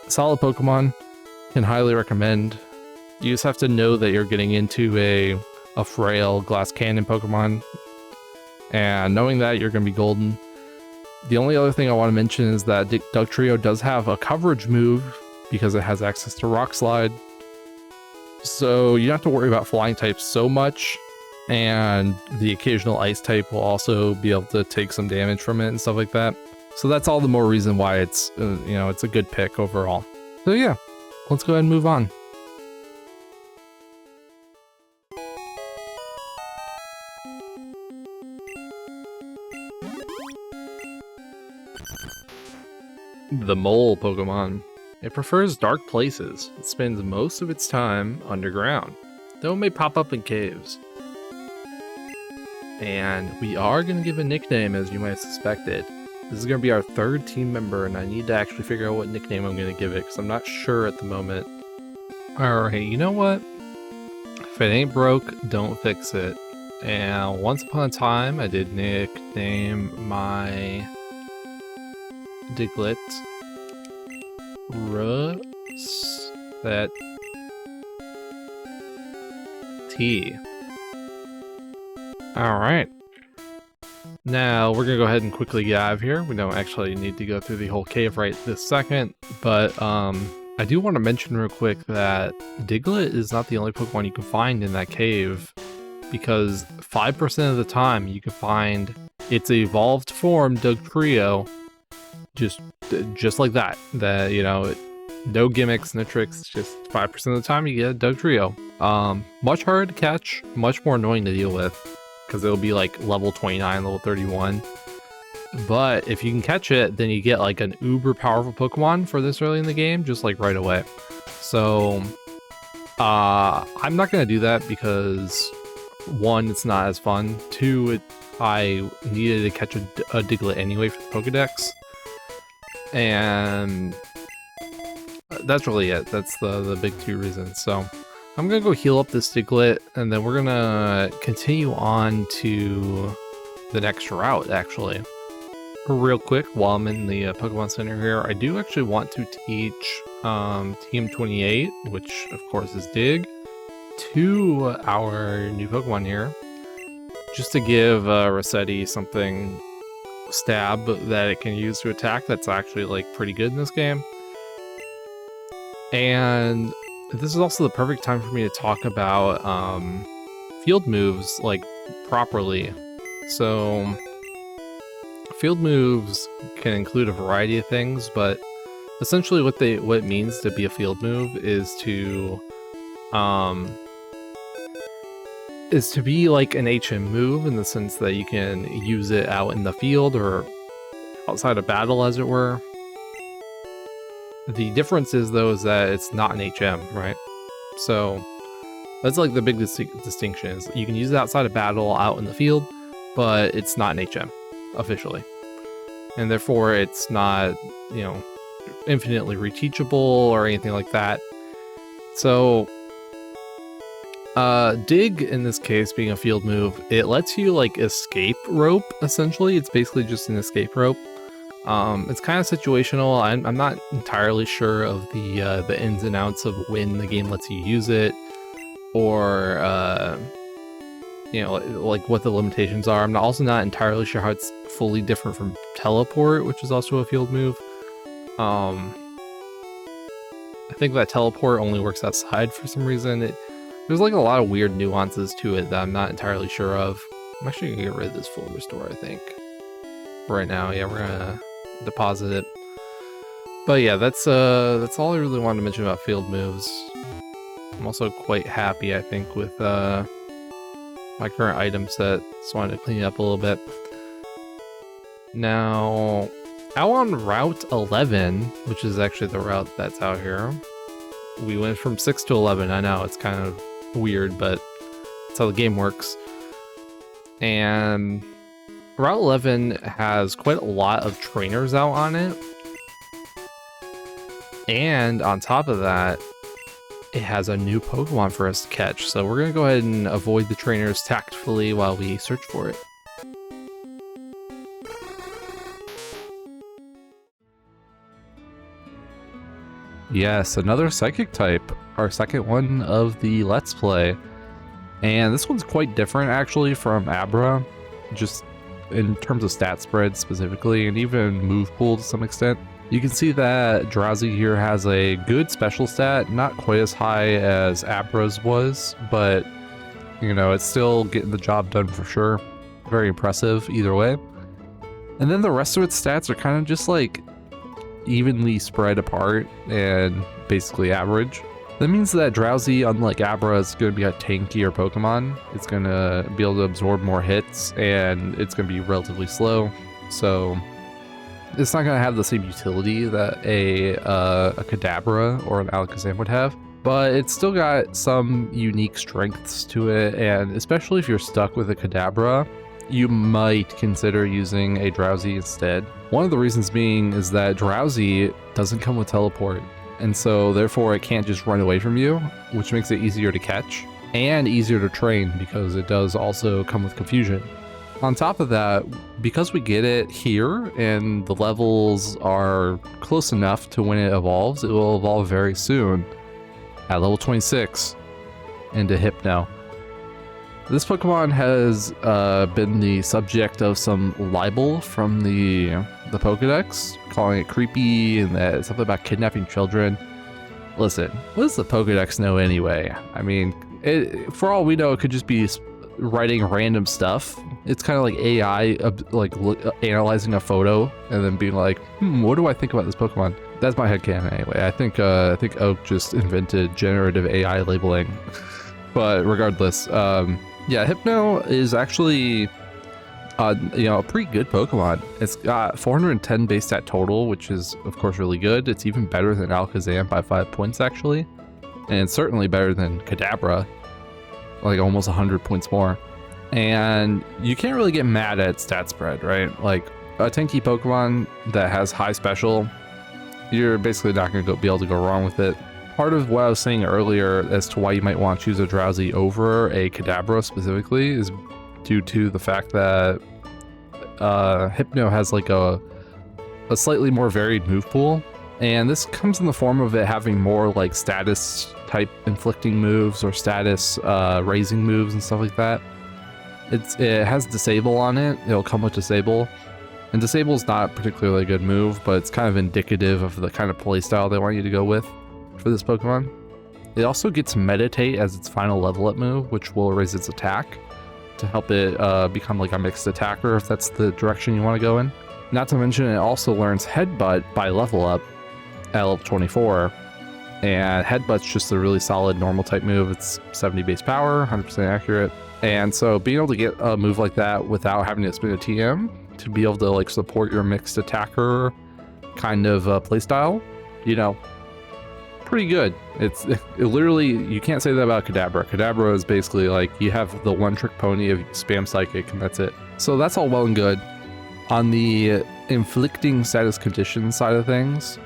solid Pokemon, can highly recommend. You just have to know that you're getting into a frail glass cannon Pokemon, and knowing that, you're going to be golden. The only other thing I want to mention is that Dugtrio does have a coverage move because it has access to Rock Slide. So you don't have to worry about flying types so much, and the occasional ice type will also be able to take some damage from it and stuff like that. So that's all the more reason why it's, it's a good pick overall. So yeah, let's go ahead and move on. The Mole Pokemon. It prefers dark places. It spends most of its time underground, though it may pop up in caves. And we are going to give a nickname, as you might have suspected. This is going to be our third team member, and I need to actually figure out what nickname I'm going to give it, because I'm not sure at the moment. Alright, you know what? If it ain't broke, don't fix it. And once upon a time, I did nickname my Diglett that T. Alright. Now, we're gonna go ahead and quickly get out of here. We don't actually need to go through the whole cave right this second, but I do want to mention real quick that Diglett is not the only Pokemon you can find in that cave, because 5% of the time you can find its evolved form, Dugtrio, just like that. That, you know, no gimmicks, no tricks, just 5% of the time you get a Dugtrio. Much harder to catch, much more annoying to deal with, because it'll be like level 29, level 31. But if you can catch it, then you get like an uber powerful Pokemon for this early in the game, just like right away. So I'm not gonna do that because 1, it's not as fun. 2, I needed to catch a Diglett anyway for the Pokedex, and that's really it. That's the big 2 reasons. So I'm gonna go heal up this Diglett, and then we're gonna continue on to the next route, actually. Real quick, while I'm in the Pokemon Center here, I do actually want to teach Team 28, which of course is Dig, to our new Pokemon here, just to give Rossetti something stab that it can use to attack that's actually like pretty good in this game. And this is also the perfect time for me to talk about field moves like properly. So field moves can include a variety of things, but essentially what it means to be a field move is to be like an HM move, in the sense that you can use it out in the field or outside of battle, as it were. The difference is, though, is that it's not an HM, right? So that's like the big distinction, is you can use it outside of battle, out in the field, but it's not an HM officially, and therefore it's not, you know, infinitely reteachable or anything like that. So Dig, in this case, being a field move, it lets you like escape rope. Essentially, it's basically just an escape rope. It's kind of situational. I'm not entirely sure of the ins and outs of when the game lets you use it, or you know, like what the limitations are. I'm also not entirely sure how it's fully different from teleport, which is also a field move. I think that teleport only works outside for some reason. There's like a lot of weird nuances to it that I'm not entirely sure of. I'm actually gonna get rid of this full restore, I think. Right now, yeah, we're gonna deposit it. But yeah, that's all I really wanted to mention about field moves. I'm also quite happy, I think, with my current item set. Just wanted to clean it up a little bit. Now, out on Route 11, which is actually the route that's out here, we went from 6 to 11. I know, it's kind of weird, but that's how the game works. And Route 11 has quite a lot of trainers out on it. And on top of that, it has a new Pokemon for us to catch. So we're going to go ahead and avoid the trainers tactfully while we search for it. Yes, another Psychic type, our second one of the Let's Play. And this one's quite different, actually, from Abra, just in terms of stat spread specifically, and even move pool to some extent. You can see that Drowzee here has a good special stat, not quite as high as Abra's was, but, you know, it's still getting the job done for sure. Very impressive either way. And then the rest of its stats are kind of just like evenly spread apart and basically average. That means that Drowzee, unlike Abra, is going to be a tankier Pokemon. It's going to be able to absorb more hits, and it's going to be relatively slow. So it's not going to have the same utility that a Kadabra or an Alakazam would have. But it's still got some unique strengths to it, and especially if you're stuck with a Kadabra, you might consider using a Drowzee instead. One of the reasons being is that Drowzee doesn't come with teleport, and so therefore it can't just run away from you, which makes it easier to catch and easier to train because it does also come with confusion. On top of that, because we get it here and the levels are close enough to when it evolves, it will evolve very soon at level 26 into Hypno. This Pokemon has been the subject of some libel from the Pokedex, calling it creepy and that something about kidnapping children. Listen, what does the Pokedex know anyway? I mean, for all we know, it could just be writing random stuff It's kind of like AI, analyzing a photo and then being like, what do I think about this Pokemon? That's my headcanon anyway. I think Oak just invented generative AI labeling. But regardless, yeah, Hypno is actually, a pretty good Pokemon. It's got 410 base stat total, which is of course really good. It's even better than Alakazam by 5 points actually, and certainly better than Kadabra, like almost 100 points more. And you can't really get mad at stat spread, right? Like a tanky Pokemon that has high special, you're basically not going to be able to go wrong with it. Part of what I was saying earlier as to why you might want to choose a Drowzee over a Kadabra specifically is due to the fact that Hypno has like a slightly more varied move pool, and this comes in the form of it having more like status type inflicting moves or status raising moves and stuff like that. It has Disable on it. It'll come with Disable, and Disable is not particularly a good move, but it's kind of indicative of the kind of playstyle they want you to go with for this Pokemon. It also gets Meditate as its final level up move, which will raise its attack to help it become like a mixed attacker if that's the direction you want to go in. Not to mention it also learns Headbutt by level up at level 24, and Headbutt's just a really solid normal type move. It's 70 base power, 100% accurate, and so being able to get a move like that without having to spend a TM to be able to like support your mixed attacker kind of playstyle, pretty good. It literally, you can't say that about Kadabra. Kadabra is basically like you have the one trick pony of spam psychic and that's it. So that's all well and good. On the inflicting status condition side of things,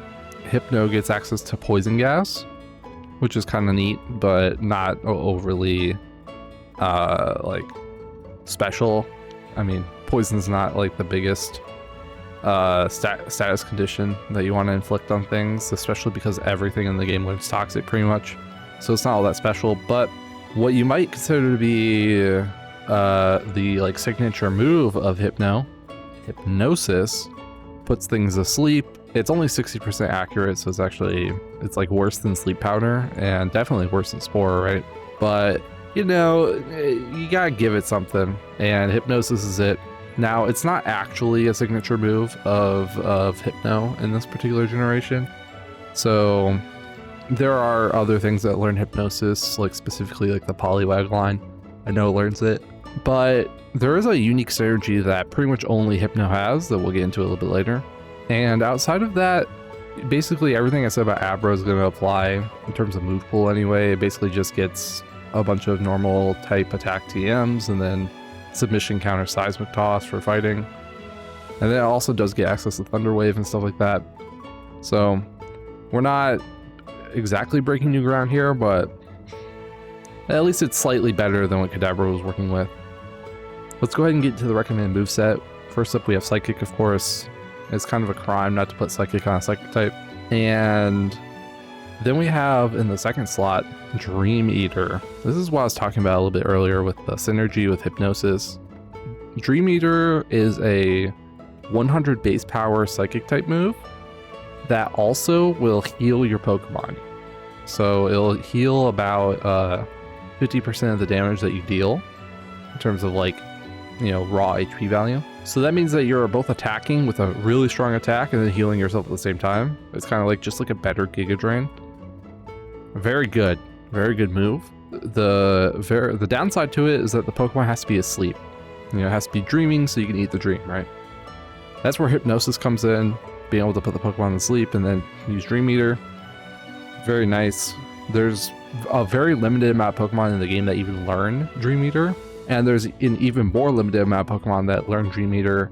Hypno gets access to poison gas, which is kind of neat, but not overly like special. I mean, poison's not like the biggest status condition that you want to inflict on things, especially because everything in the game learns toxic pretty much, so it's not all that special. But what you might consider to be the like signature move of Hypno, Hypnosis, puts things asleep. It's only 60% accurate, so it's like worse than Sleep Powder and definitely worse than Spore, right? But you gotta give it something, and Hypnosis is it. Now, it's not actually a signature move of Hypno in this particular generation, so there are other things that learn Hypnosis, like specifically like the Poliwag line. I know it learns it, but there is a unique synergy that pretty much only Hypno has that we'll get into a little bit later. And outside of that, basically everything I said about Abra is going to apply in terms of move pool anyway. It basically just gets a bunch of normal type attack TMs and then submission counter seismic toss for fighting, and then it also does get access to Thunder Wave and stuff like that. So we're not exactly breaking new ground here, but at least it's slightly better than what Kadabra was working with. Let's go ahead and get to the recommended moveset. First up we have Psychic, of course. It's kind of a crime not to put Psychic on a Psychic type. And then we have in the second slot Dream Eater. This is what I was talking about a little bit earlier with the synergy with Hypnosis. Dream Eater is a 100 base power Psychic type move that also will heal your Pokemon. So it'll heal about 50% of the damage that you deal in terms of like, raw HP value. So that means that you're both attacking with a really strong attack and then healing yourself at the same time. It's kind of like just like a better Giga Drain. Very good move. The downside to it is that the Pokemon has to be asleep. It has to be dreaming so you can eat the dream, right? That's where Hypnosis comes in, being able to put the Pokemon to sleep and then use Dream Eater. Very nice. There's a very limited amount of Pokemon in the game that even learn Dream Eater, and there's an even more limited amount of Pokemon that learn Dream Eater,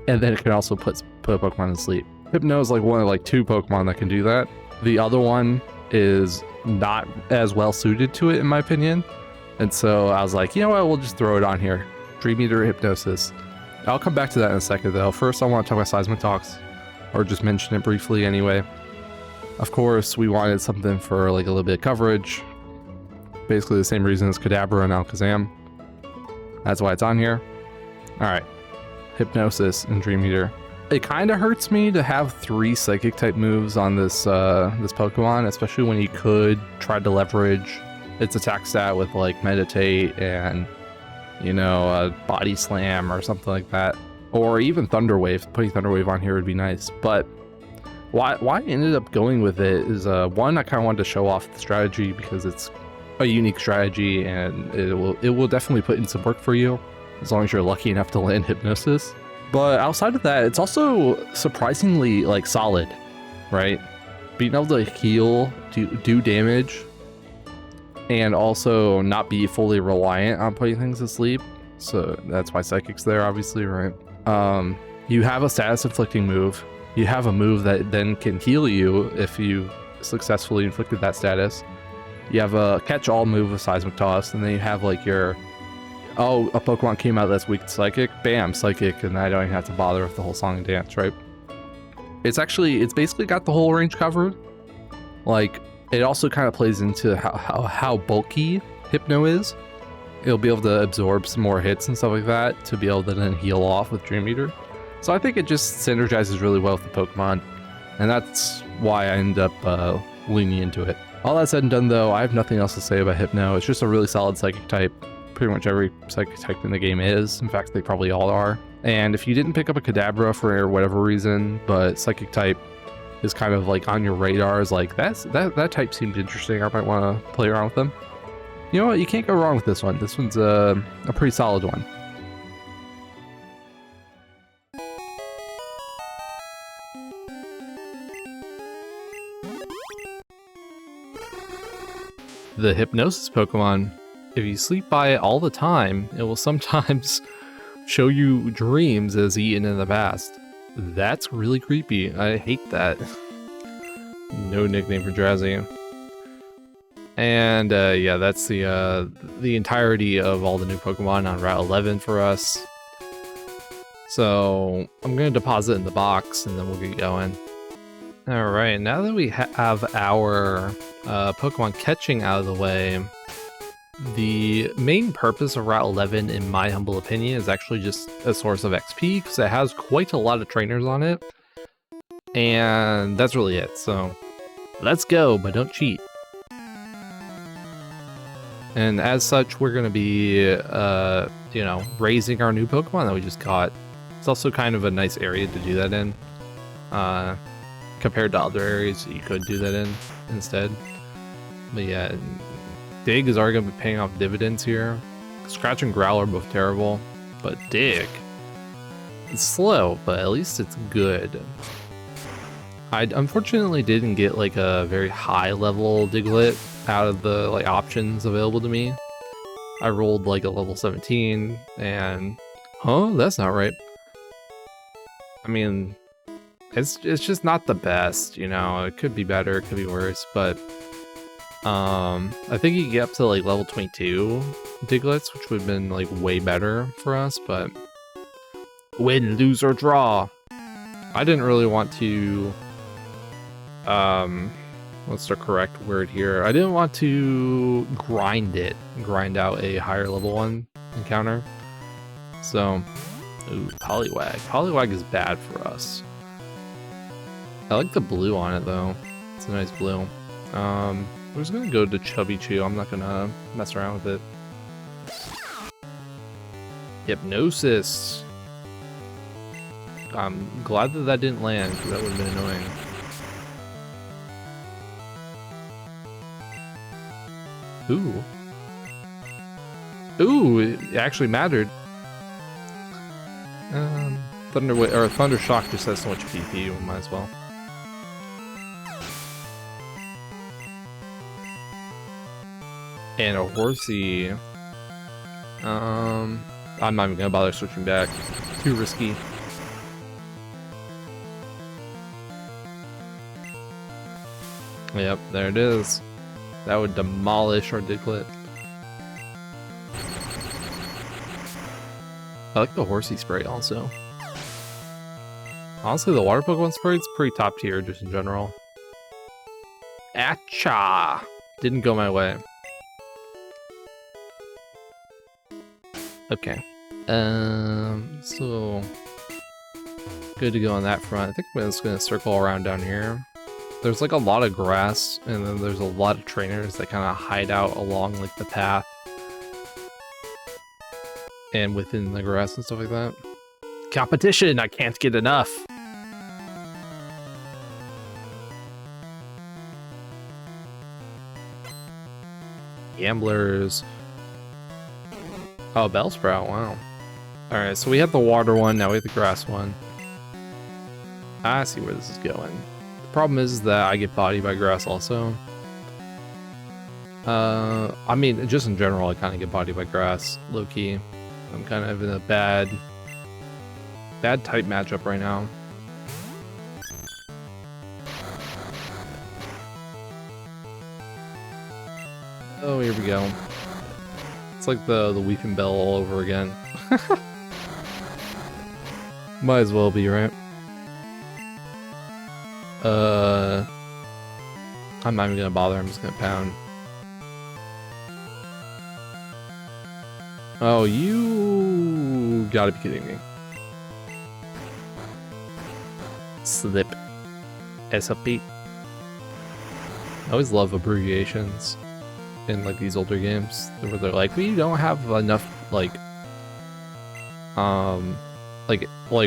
and then it can also put a Pokemon to sleep. Hypno is like one of like 2 Pokemon that can do that. The other one is not as well suited to it in my opinion, and so I was like, you know what, we'll just throw it on here. Dream Eater, Hypnosis. I'll come back to that in a second though. First I want to talk about Seismic Toss, or just mention it briefly anyway. Of course we wanted something for like a little bit of coverage, basically the same reason as Kadabra and Alakazam. That's why it's on here. Alright, Hypnosis and Dream Eater. It kind of hurts me to have 3 Psychic type moves on this this Pokemon, especially when you could try to leverage its attack stat with like Meditate and you know, a Body Slam or something like that. Or even Thunder Wave. Putting Thunder Wave on here would be nice. But why I ended up going with it is, one, I kind of wanted to show off the strategy because it's a unique strategy and it will definitely put in some work for you as long as you're lucky enough to land Hypnosis. But outside of that, it's also surprisingly like solid, right? Being able to heal, do damage, and also not be fully reliant on putting things to sleep. So that's why Psychic's there, obviously, right? You have a status inflicting move. You have a move that then can heal you if you successfully inflicted that status. You have a catch-all move with Seismic Toss, and then you have like your, oh, a Pokemon came out that's weak to Psychic, bam, Psychic, and I don't even have to bother with the whole song and dance, right? It's basically got the whole range covered. Like, it also kind of plays into how bulky Hypno is. It'll be able to absorb some more hits and stuff like that to be able to then heal off with Dream Eater. So I think it just synergizes really well with the Pokemon, and that's why I end up leaning into it. All that said and done though, I have nothing else to say about Hypno. It's just a really solid Psychic type. Pretty much every Psychic type in the game is. In fact, they probably all are. And if you didn't pick up a Kadabra for whatever reason, but Psychic type is kind of like on your radar, is like, that type seemed interesting, I might want to play around with them. You know what, you can't go wrong with this one. This one's a pretty solid one. The Hypnosis Pokemon, if you sleep by it all the time, it will sometimes show you dreams as eaten in the past. That's really creepy. I hate that. No nickname for Drowzee. And yeah, that's the entirety of all the new Pokemon on Route 11 for us. So I'm gonna deposit in the box and then we'll get going. All right, now that we have our Pokemon catching out of the way, the main purpose of Route 11, in my humble opinion, is actually just a source of XP, because it has quite a lot of trainers on it, and that's really it. So let's go, but don't cheat. And as such, we're going to be, you know, raising our new Pokemon that we just caught. It's also kind of a nice area to do that in, compared to other areas that you could do that in instead. But yeah, Dig is already going to be paying off dividends here. Scratch and Growl are both terrible, but Dig, it's slow, but at least it's good. I unfortunately didn't get like a very high level Diglett out of the like options available to me. I rolled like a level 17 and, that's not right. I mean, it's just not the best, you know. It could be better, it could be worse, but I think you can get up to like level 22 Digletts, which would have been like way better for us, but win, lose, or draw. I didn't really want to, what's the correct word here? I didn't want to grind out a higher level one encounter. So, ooh, Poliwag. Poliwag is bad for us. I like the blue on it though. It's a nice blue. We're just gonna go to Chubby Chew. I'm not gonna mess around with it. Hypnosis. I'm glad that didn't land, because that would have been annoying. Ooh, it actually mattered. Thunder Shock just has so much PP, we might as well. And a Horsey. I'm not even gonna bother switching back. Too risky. Yep, there it is. That would demolish our Diglett. I like the Horsey spray also. Honestly, the water Pokemon spray is pretty top tier just in general. Acha! Didn't go my way. Okay. So good to go on that front. I think I'm just gonna circle around down here. There's like a lot of grass, and then there's a lot of trainers that kind of hide out along like the path. and within the grass and stuff like that. Competition! I can't get enough! Gamblers. Oh, Bellsprout, wow. Alright, so we have the water one, now we have the grass one. I see where this is going. The problem is that I get bodied by grass also. I mean, just in general, I kind of get bodied by grass, low-key. I'm kind of in a bad type matchup right now. Oh, here we go. It's like the Weeping Bell all over again. Might as well be, right? I'm not even gonna bother, I'm just gonna pound. Oh, you gotta be kidding me. Slip. SOP. I always love abbreviations in like these older games where they're like, we don't have enough like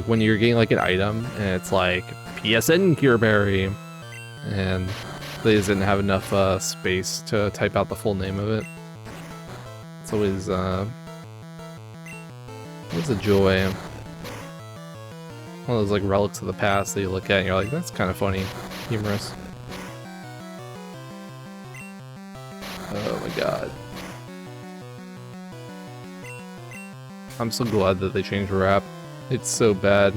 when you're getting like an item and it's like PSN Cure Berry and they just didn't have enough space to type out the full name of it. It's always it's a joy. One of those like relics of the past that you look at and you're like, that's kind of funny, humorous. Oh my god. I'm so glad that they changed rap. It's so bad.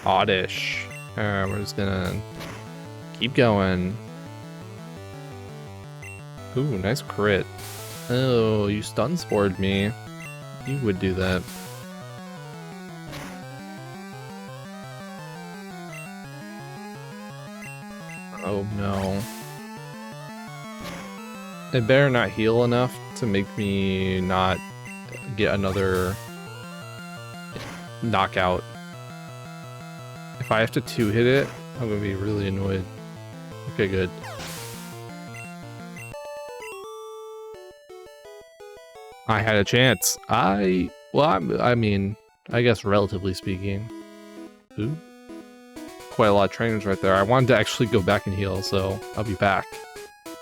Oddish. Alright, we're just gonna keep going. Ooh, nice crit. Oh, you stun spored me. You would do that. Oh no. It better not heal enough to make me not get another knockout. If I have to 2-hit it, I'm gonna be really annoyed. Okay, good. I had a chance. I mean, I guess relatively speaking. Ooh. Quite a lot of trainers right there. I wanted to actually go back and heal, so I'll be back.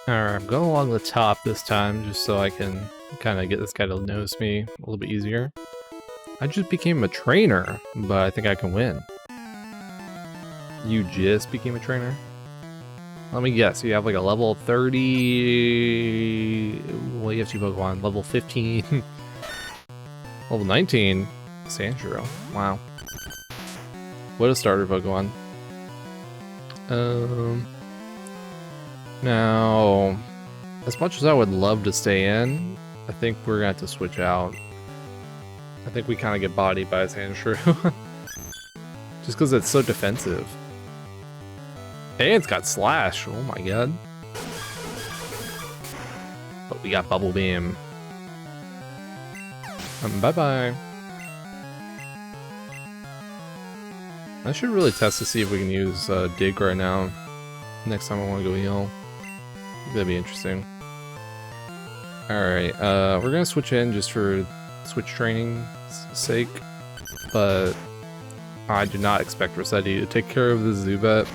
Alright, I'm going along the top this time, just so I can kind of get this guy to notice me a little bit easier. I just became a trainer, but I think I can win. You just became a trainer? Let me guess, you have like a level 30... Well, you have 2 Pokemon. Level 15... level 19? Sandshiro. Wow. What a starter Pokemon. Now, as much as I would love to stay in, I think we're gonna have to switch out. I think we kind of get bodied by Sandshrew. Just because it's so defensive. Hey, it's got Slash. Oh my god. But we got Bubble Beam. Bye-bye. I should really test to see if we can use Dig right now. Next time I want to go heal. That'd be interesting. Alright, we're gonna switch in just for switch training's sake. But I do not expect Rossetti to take care of the Zubat.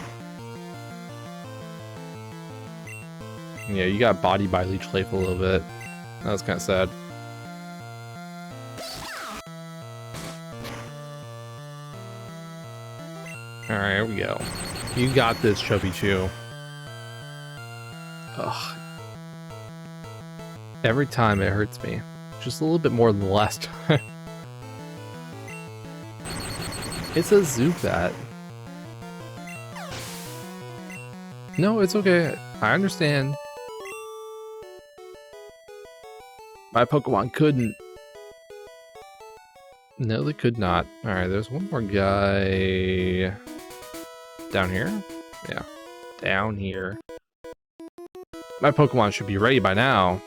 Yeah, you got bodied by Leech Life a little bit. That was kind of sad. Alright, here we go. You got this, Chubby Chew. Ugh. Every time it hurts me. Just a little bit more than the last time. It's a Zubat. No, it's okay. I understand. My Pokemon couldn't. No, they could not. Alright, there's one more guy... Down here? Yeah. Down here. My Pokemon should be ready by now.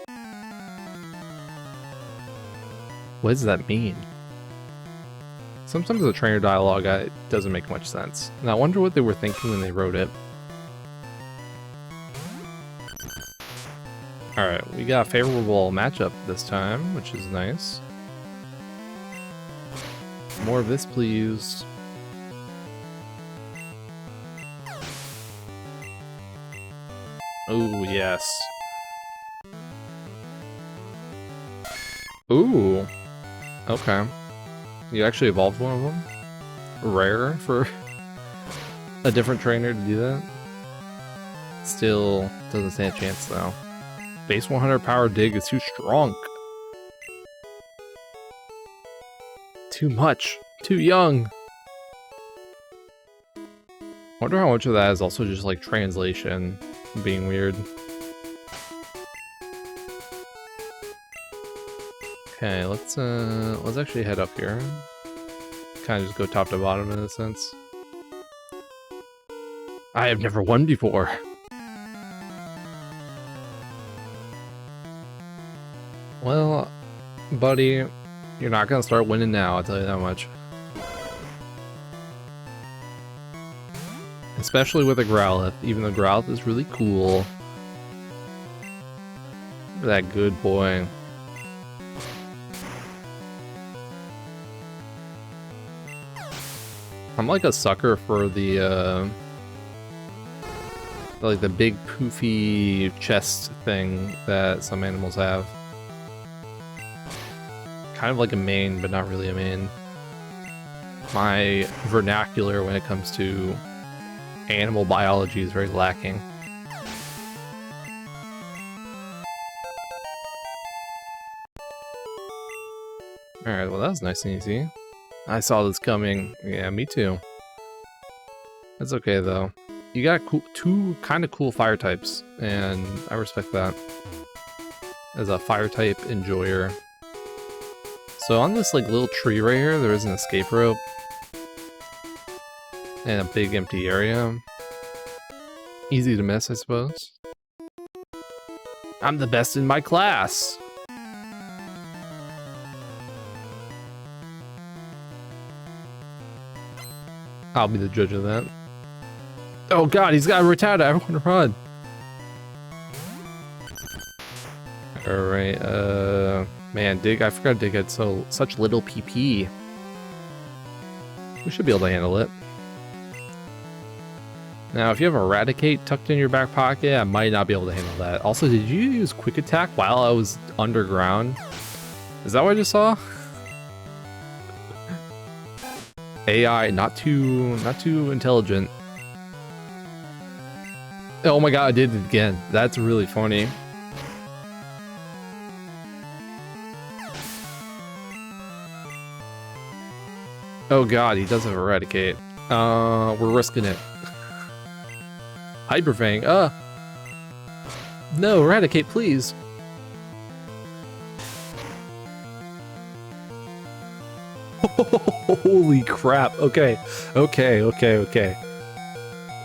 What does that mean? Sometimes the trainer dialogue doesn't make much sense. And I wonder what they were thinking when they wrote it. Alright, we got a favorable matchup this time, which is nice. More of this, please. Oh, yes. Ooh. Okay. You actually evolved one of them? Rare for a different trainer to do that? Still doesn't stand a chance, though. Base 100 power dig is too strong. Too much. Too young. Wonder how much of that is also just like translation being weird. Okay, let's actually head up here. Kind of just go top to bottom in a sense. I have never won before. Well, buddy, you're not gonna start winning now, I'll tell you that much. Especially with a Growlithe, even though Growlithe is really cool. Look at that good boy. I'm like a sucker for the like the big poofy chest thing that some animals have. Kind of like a mane, but not really a mane. My vernacular when it comes to animal biology is very lacking. Alright, well that was nice and easy. I saw this coming. Yeah, me too. That's okay though. You got two kind of cool fire types, and I respect that. As a fire type enjoyer. So on this like little tree right here, there is an escape rope. And a big empty area. Easy to miss, I suppose. I'm the best in my class! I'll be the judge of that. Oh god, he's got a Rattata, everyone run! Alright, man, Dig, I forgot Dig had such little PP. We should be able to handle it. Now, if you have Eradicate tucked in your back pocket, I might not be able to handle that. Also, did you use Quick Attack while I was underground? Is that what I just saw? AI, not too intelligent. Oh my god, I did it again. That's really funny. Oh god, he does have Eradicate. We're risking it. Hyper Fang, no, Eradicate, please. Holy crap, okay.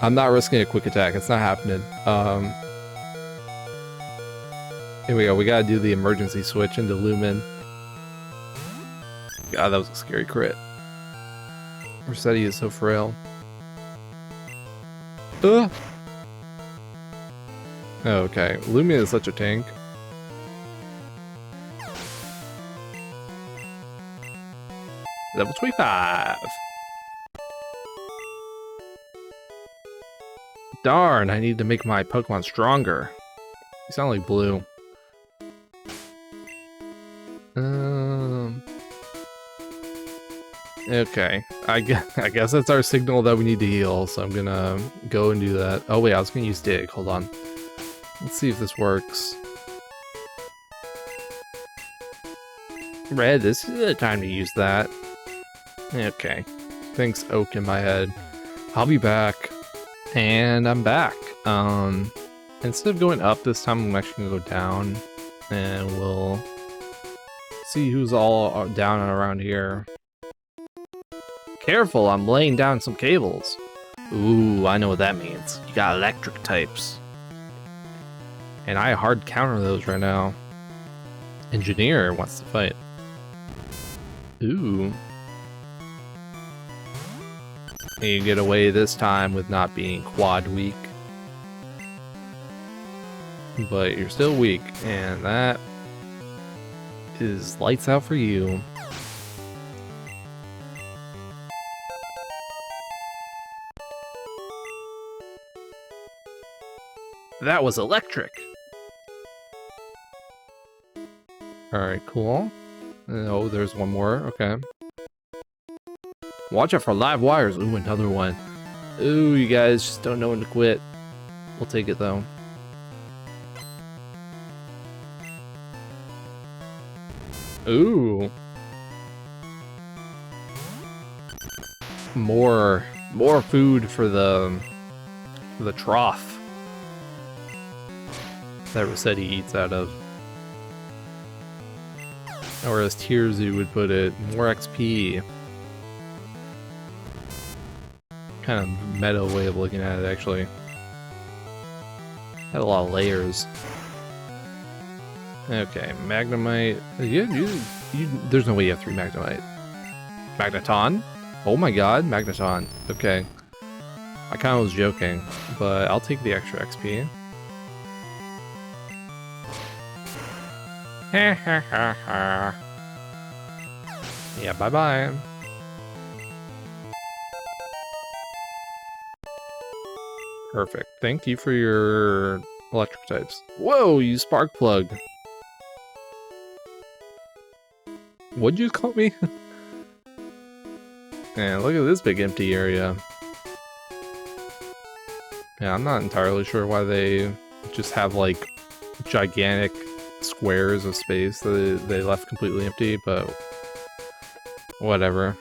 I'm not risking a Quick Attack, it's not happening. Here we go, we gotta do the emergency switch into Lumen. God, that was a scary crit. Rossetti is so frail. Okay, Lumion is such a tank. Level 25! Darn, I need to make my Pokemon stronger. You sound like Blue. Okay, I guess that's our signal that we need to heal, so I'm gonna go and do that. Oh wait, I was gonna use Dig, hold on. Let's see if this works. Red, this is the time to use that. Okay, thanks Oak in my head. I'll be back. And I'm back. Instead of going up this time, I'm actually gonna go down. And we'll see who's all down and around here. Careful, I'm laying down some cables. Ooh, I know what that means. You got electric types. And I hard counter those right now. Engineer wants to fight. Ooh. You get away this time with not being quad weak. but you're still weak, and that is lights out for you. That was electric. Alright, cool. Oh, there's one more. Okay. Watch out for live wires. Ooh, another one. Ooh, you guys just don't know when to quit. We'll take it, though. Ooh. More food for the trough that Rossetti eats out of. Or as Tierzy would put it, more XP. Kind of meta way of looking at it, actually. Had a lot of layers. Okay, Magnemite. Yeah, there's no way you have 3 Magnemite. Magneton? Oh my god, Magneton. Okay. I kind of was joking, but I'll take the extra XP. Yeah, bye-bye. Perfect. Thank you for your electric types. Whoa, you spark plug. What'd you call me? Man, look at this big empty area. Yeah, I'm not entirely sure why they just have like gigantic squares of space that they left completely empty, but whatever.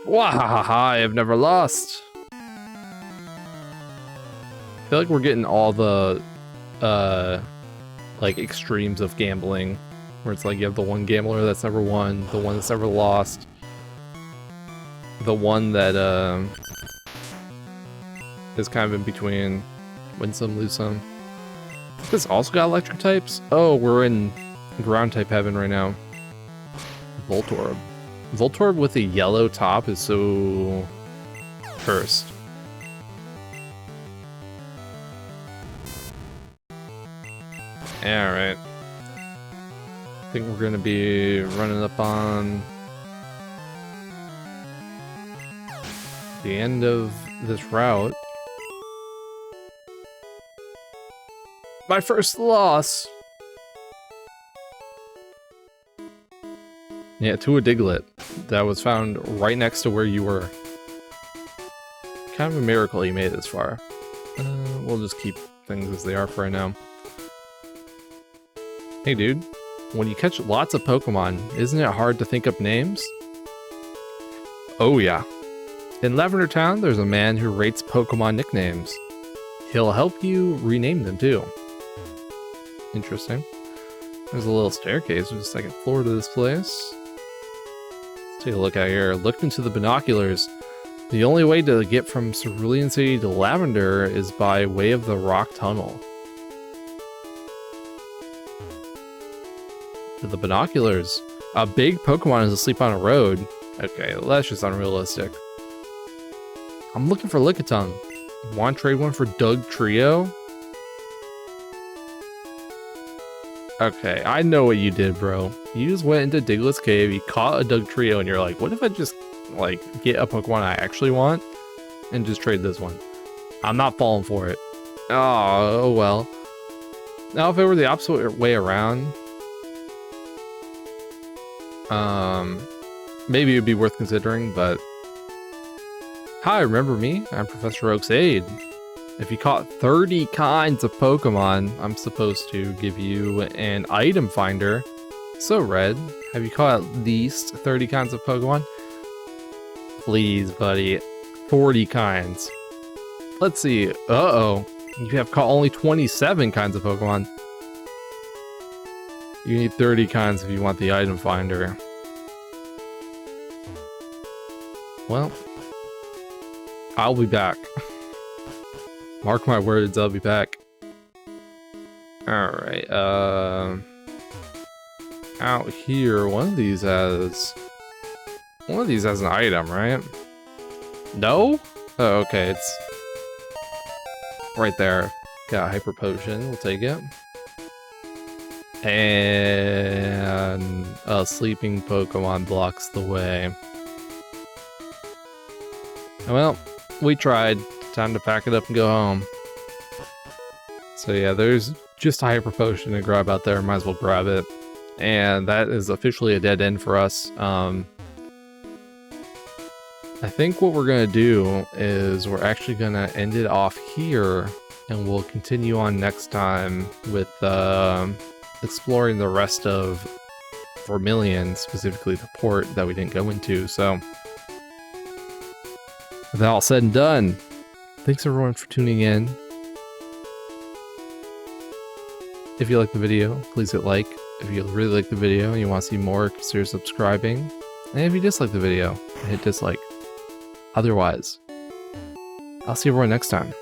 Wahaha, I have never lost. I feel like we're getting all the like extremes of gambling, where it's like you have the one gambler that's never won, the one that's never lost, the one that is kind of in between, win some, lose some. This also got electric types? Oh, we're in ground type heaven right now. Voltorb. Voltorb with a yellow top is so cursed. Alright. I think we're gonna be running up on the end of this route. My first loss! Yeah, to a Diglett that was found right next to where you were. Kind of a miracle you made it this far. We'll just keep things as they are for right now. Hey dude, when you catch lots of Pokemon, isn't it hard to think up names? Oh yeah. In Lavender Town, there's a man who rates Pokemon nicknames. He'll help you rename them too. Interesting. There's a little staircase with a second floor to this place. Let's take a look out here. Look into the binoculars. The only way to get from Cerulean City to Lavender is by way of the rock tunnel. To the binoculars. A big Pokemon is asleep on a road. Okay, that's just unrealistic. I'm looking for Lickitung. Want to trade one for Doug Trio? Okay, I know what you did, bro. You just went into Diglett's cave, you caught a Doug Trio, and you're like, what if I just, like, get a Pokemon I actually want and just trade this one? I'm not falling for it. Oh well. Now, if it were the opposite way around, maybe it'd be worth considering, but... Hi, remember me? I'm Professor Oak's aide. If you caught 30 kinds of Pokemon, I'm supposed to give you an item finder. So, Red, have you caught at least 30 kinds of Pokemon? Please, buddy. 40 kinds. Let's see. Uh-oh. You have caught only 27 kinds of Pokemon. You need 30 kinds if you want the item finder. Well, I'll be back. Mark my words, I'll be back. Alright, out here, one of these has an item, right? No? Oh, okay, it's right there. Got a Hyper Potion, we'll take it. And a sleeping Pokemon blocks the way. Well, we tried. Time to pack it up and go home. So yeah, there's just a Hyper Potion to grab out there. Might as well grab it. And that is officially a dead end for us. I think what we're going to do is we're actually going to end it off here. And we'll continue on next time with exploring the rest of Vermilion, specifically the port that we didn't go into. So with that all said and done, thanks everyone for tuning in. If you like the video, please hit like. If you really like the video and you want to see more, consider subscribing. And if you dislike the video, hit dislike. Otherwise, I'll see everyone next time.